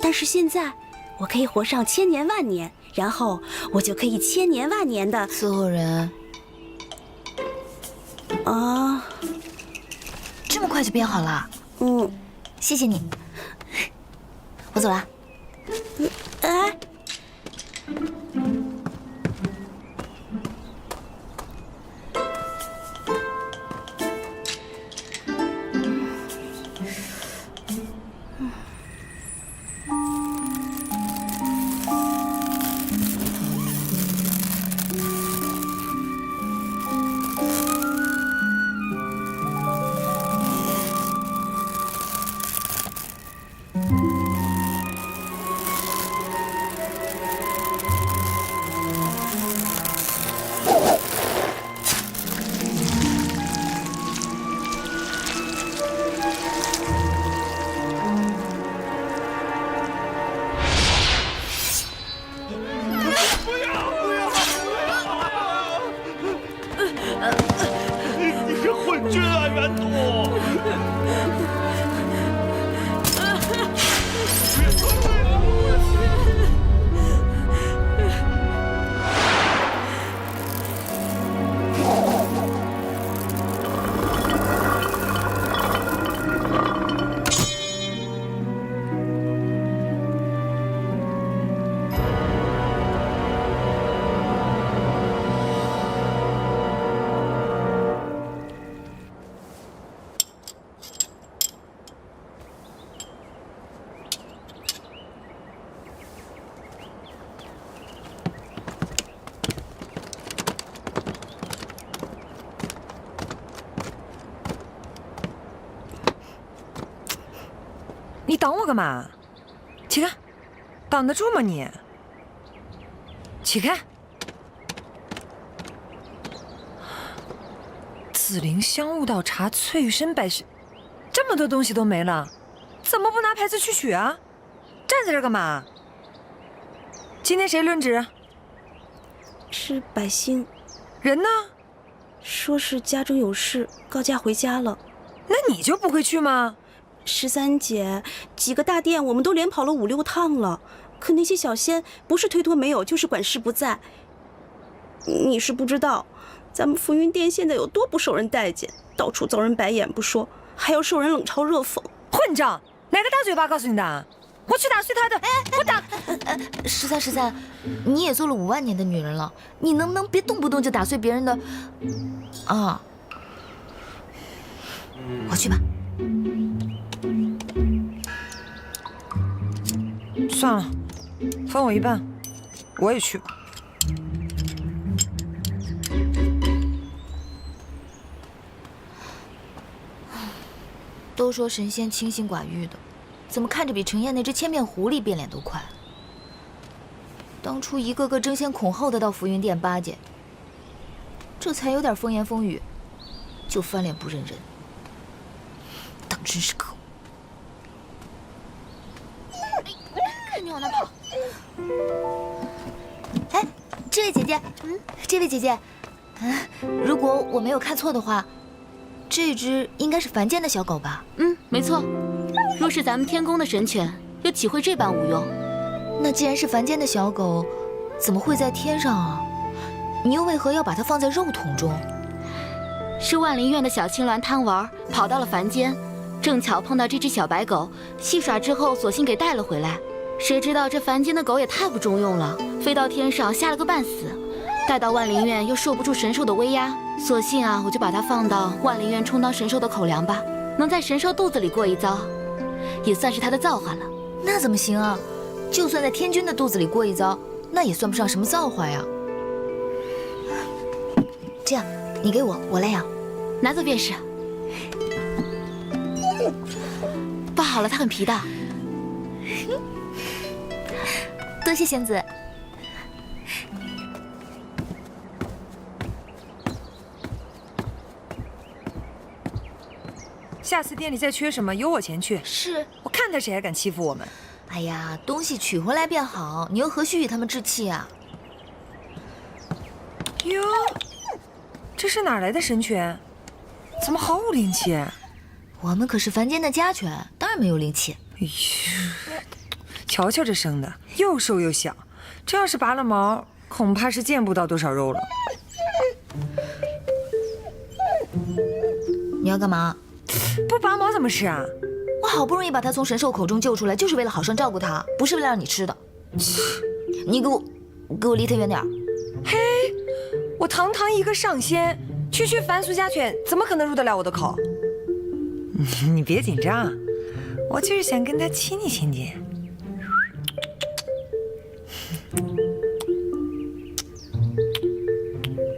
但是现在我可以活上1000年万年，然后我就可以1000年万年的伺候人。啊，这么快就编好了？谢谢你，我走了。哎。前途。你挡我干嘛？起开，挡得住吗你？起开！紫菱香雾道茶、翠玉参百事，这么多东西都没了，怎么不拿牌子去取啊？站在这儿干嘛？今天谁轮值？是百兴。人呢？说是家中有事，告假回家了。那你就不会去吗？13姐，几个大店我们都连跑了5、6趟了，可那些小仙不是推脱没有，就是管事不在。你是不知道，咱们浮云殿现在有多不受人待见，到处遭人白眼不说，还要受人冷嘲热讽。混账！哪个大嘴巴告诉你的？我去打碎他的！我打！13，你也做了5万年的女人了，你能不能别动不动就打碎别人的？啊！我去吧。算了，分我一半，我也去吧。都说神仙清心寡欲的，怎么看着比陈燕那只千面狐狸变脸都快？当初一个个争先恐后的到浮云殿巴结，这才有点风言风语，就翻脸不认人，当真是可恶！看你往哪跑！哎，这位姐姐，这位姐姐，如果我没有看错的话，这只应该是凡间的小狗吧？没错。若是咱们天宫的神犬，又岂会这般无用？那既然是凡间的小狗，怎么会在天上啊？你又为何要把它放在肉桶中？是万灵院的小青鸾贪玩，跑到了凡间，正巧碰到这只小白狗，戏耍之后，索性给带了回来。谁知道这凡间的狗也太不中用了，飞到天上吓了个半死，带到万灵院又受不住神兽的威压，索性啊，我就把它放到万灵院充当神兽的口粮吧，能在神兽肚子里过一遭，也算是它的造化了。那怎么行啊？就算在天君的肚子里过一遭，那也算不上什么造化呀。这样，你给我，我来养，拿走便是。抱好了，它很皮的。多谢仙子。下次店里再缺什么，由我前去。是，我看他谁还敢欺负我们。哎呀，东西取回来便好，你又何须与他们置气啊？哟，这是哪来的神犬？怎么毫无灵气？我们可是凡间的家犬，当然没有灵气。哎呦，瞧瞧这生的，又瘦又小，这要是拔了毛，恐怕是见不到多少肉了。你要干嘛？不拔毛怎么吃啊？我好不容易把它从神兽口中救出来，就是为了好生照顾它，不是为了让你吃的。你给我离它远点。嘿，我堂堂一个上仙，区凡俗家犬，怎么可能入得了我的口？你别紧张，我就是想跟它亲近亲近。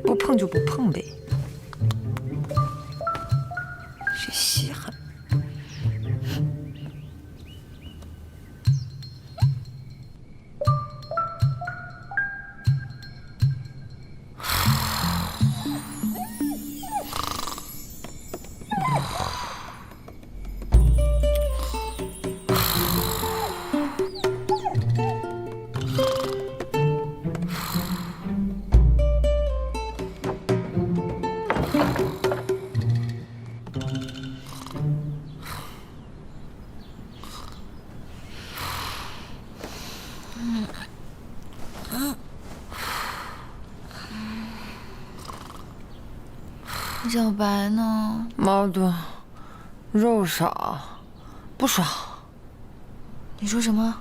不碰就不碰呗。谁稀罕？小白呢？毛多，肉少，不爽。你说什么？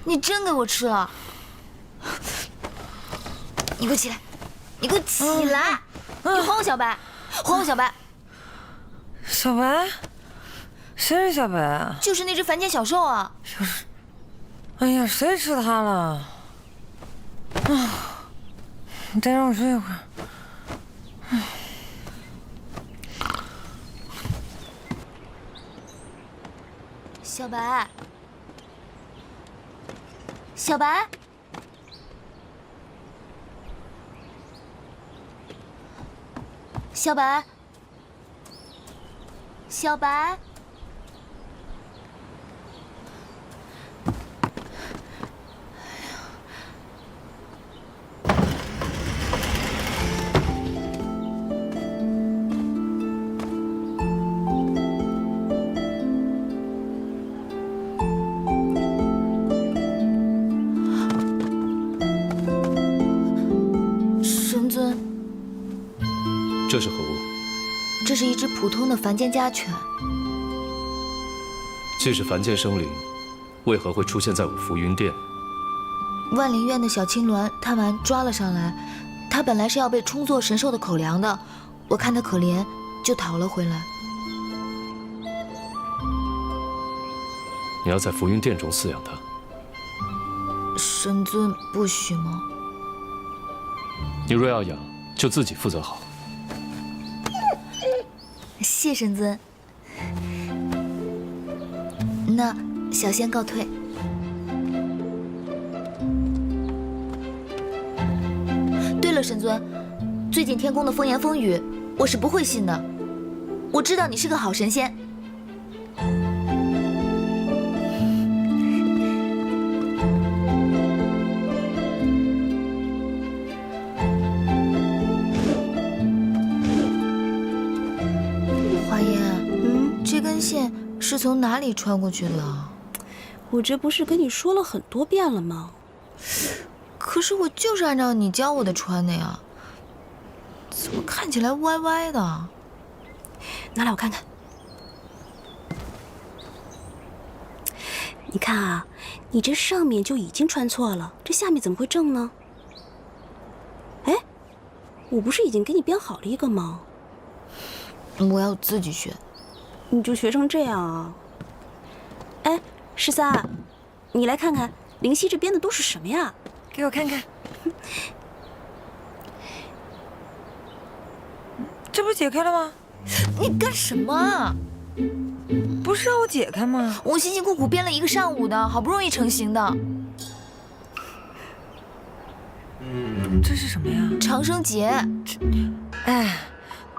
你真给我吃了？你给我起来！你给我起来！你还我小白！还我小白！小白？谁是小白啊？就是那只凡间小兽啊！哎呀，谁吃它了？啊！你再让我睡一会儿。小白，小白，小白，小白。这是何物？这是一只普通的凡间家犬。既是凡间生灵，为何会出现在我浮云殿？万灵院的小青鸾贪玩抓了上来，它本来是要被充作神兽的口粮的，我看它可怜，就讨了回来。你要在浮云殿中饲养它？神尊不许吗？你若要养，就自己负责好。谢神尊。那小仙告退。对了，神尊，最近天宫的风言风语，我是不会信的。我知道你是个好神仙。是从哪里穿过去的？我这不是跟你说了很多遍了吗？可是我就是按照你教我的穿的呀，怎么看起来歪歪的？拿来我看看。你看啊，你这上面就已经穿错了，这下面怎么会正呢？哎，我不是已经给你编好了一个吗？我要自己学。你就学成这样啊？哎，13，你来看看灵犀这编的都是什么呀？给我看看。这不是解开了吗？你干什么啊？不是让我解开吗？我辛辛苦苦编了一个上午的，好不容易成型的。这是什么呀？长生结。哎，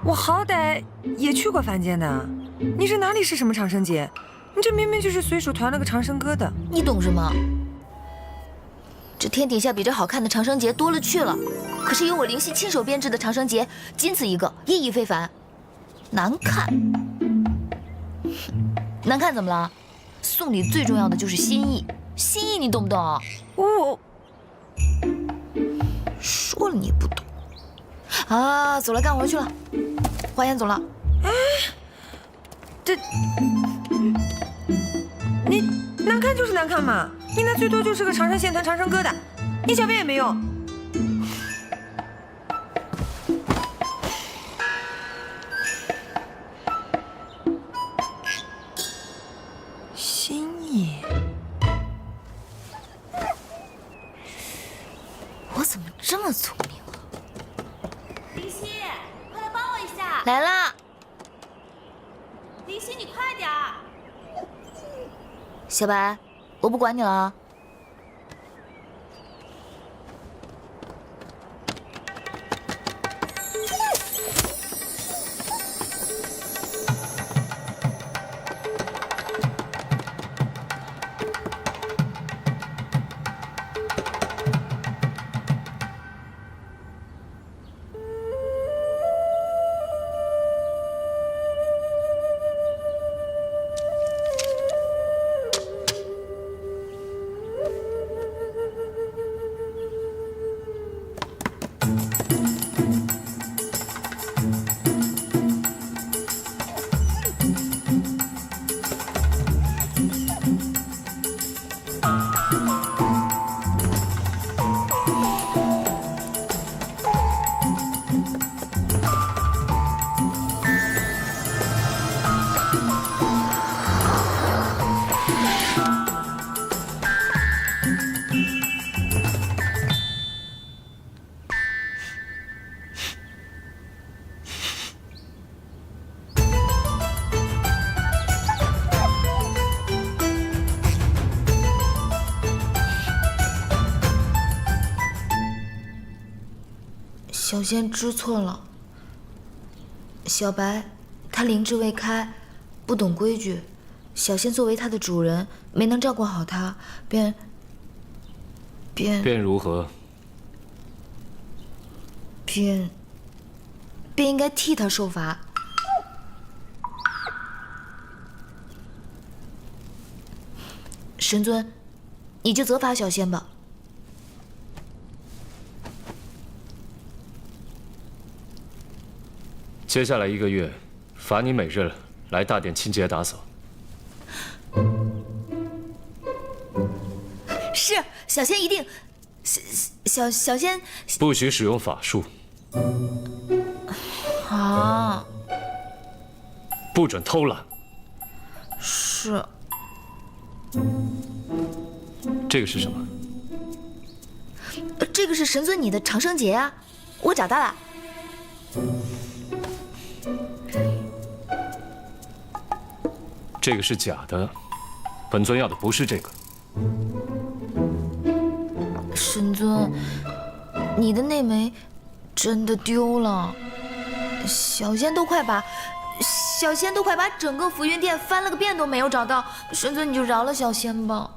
我好歹也去过凡间的。你这哪里是什么长生结？你这明明就是随手团了个长生疙瘩。你懂什么？这天底下比这好看的长生结多了去了，可是由我灵犀亲手编织的长生结，仅此一个，意义非凡。难看，难看怎么了？送礼最重要的就是心意，心意你懂不懂？我说了你也不懂。啊，走了，干活去了。花颜走了。哎。这，你难看就是难看嘛，你那最多就是个长生线团、长生疙瘩，一小便也没用。心意，我怎么这么聪明啊？灵犀，快来帮我一下！来啦！灵犀，你快点儿！小白，我不管你了啊。小仙知错了。小白，他灵智未开，不懂规矩。小仙作为他的主人，没能照顾好他，便如何？便应该替他受罚。神尊，你就责罚小仙吧。接下来1个月，罚你每日来大殿清洁打扫。是，小仙一定。小仙不许使用法术。啊！不准偷懒。是。这个是什么？这个是神尊你的长生结啊，我找到了。这个是假的，本尊要的不是这个。神尊，你的那枚真的丢了，小仙都快把整个浮云殿翻了个遍都没有找到，神尊你就饶了小仙吧。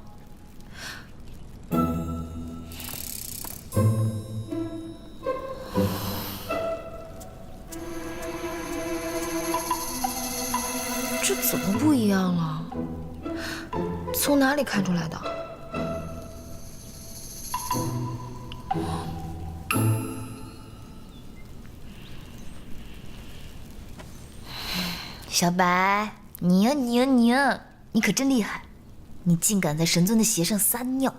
这怎么不一样了？从哪里看出来的？小白，你可真厉害！你竟敢在神尊的鞋上撒尿！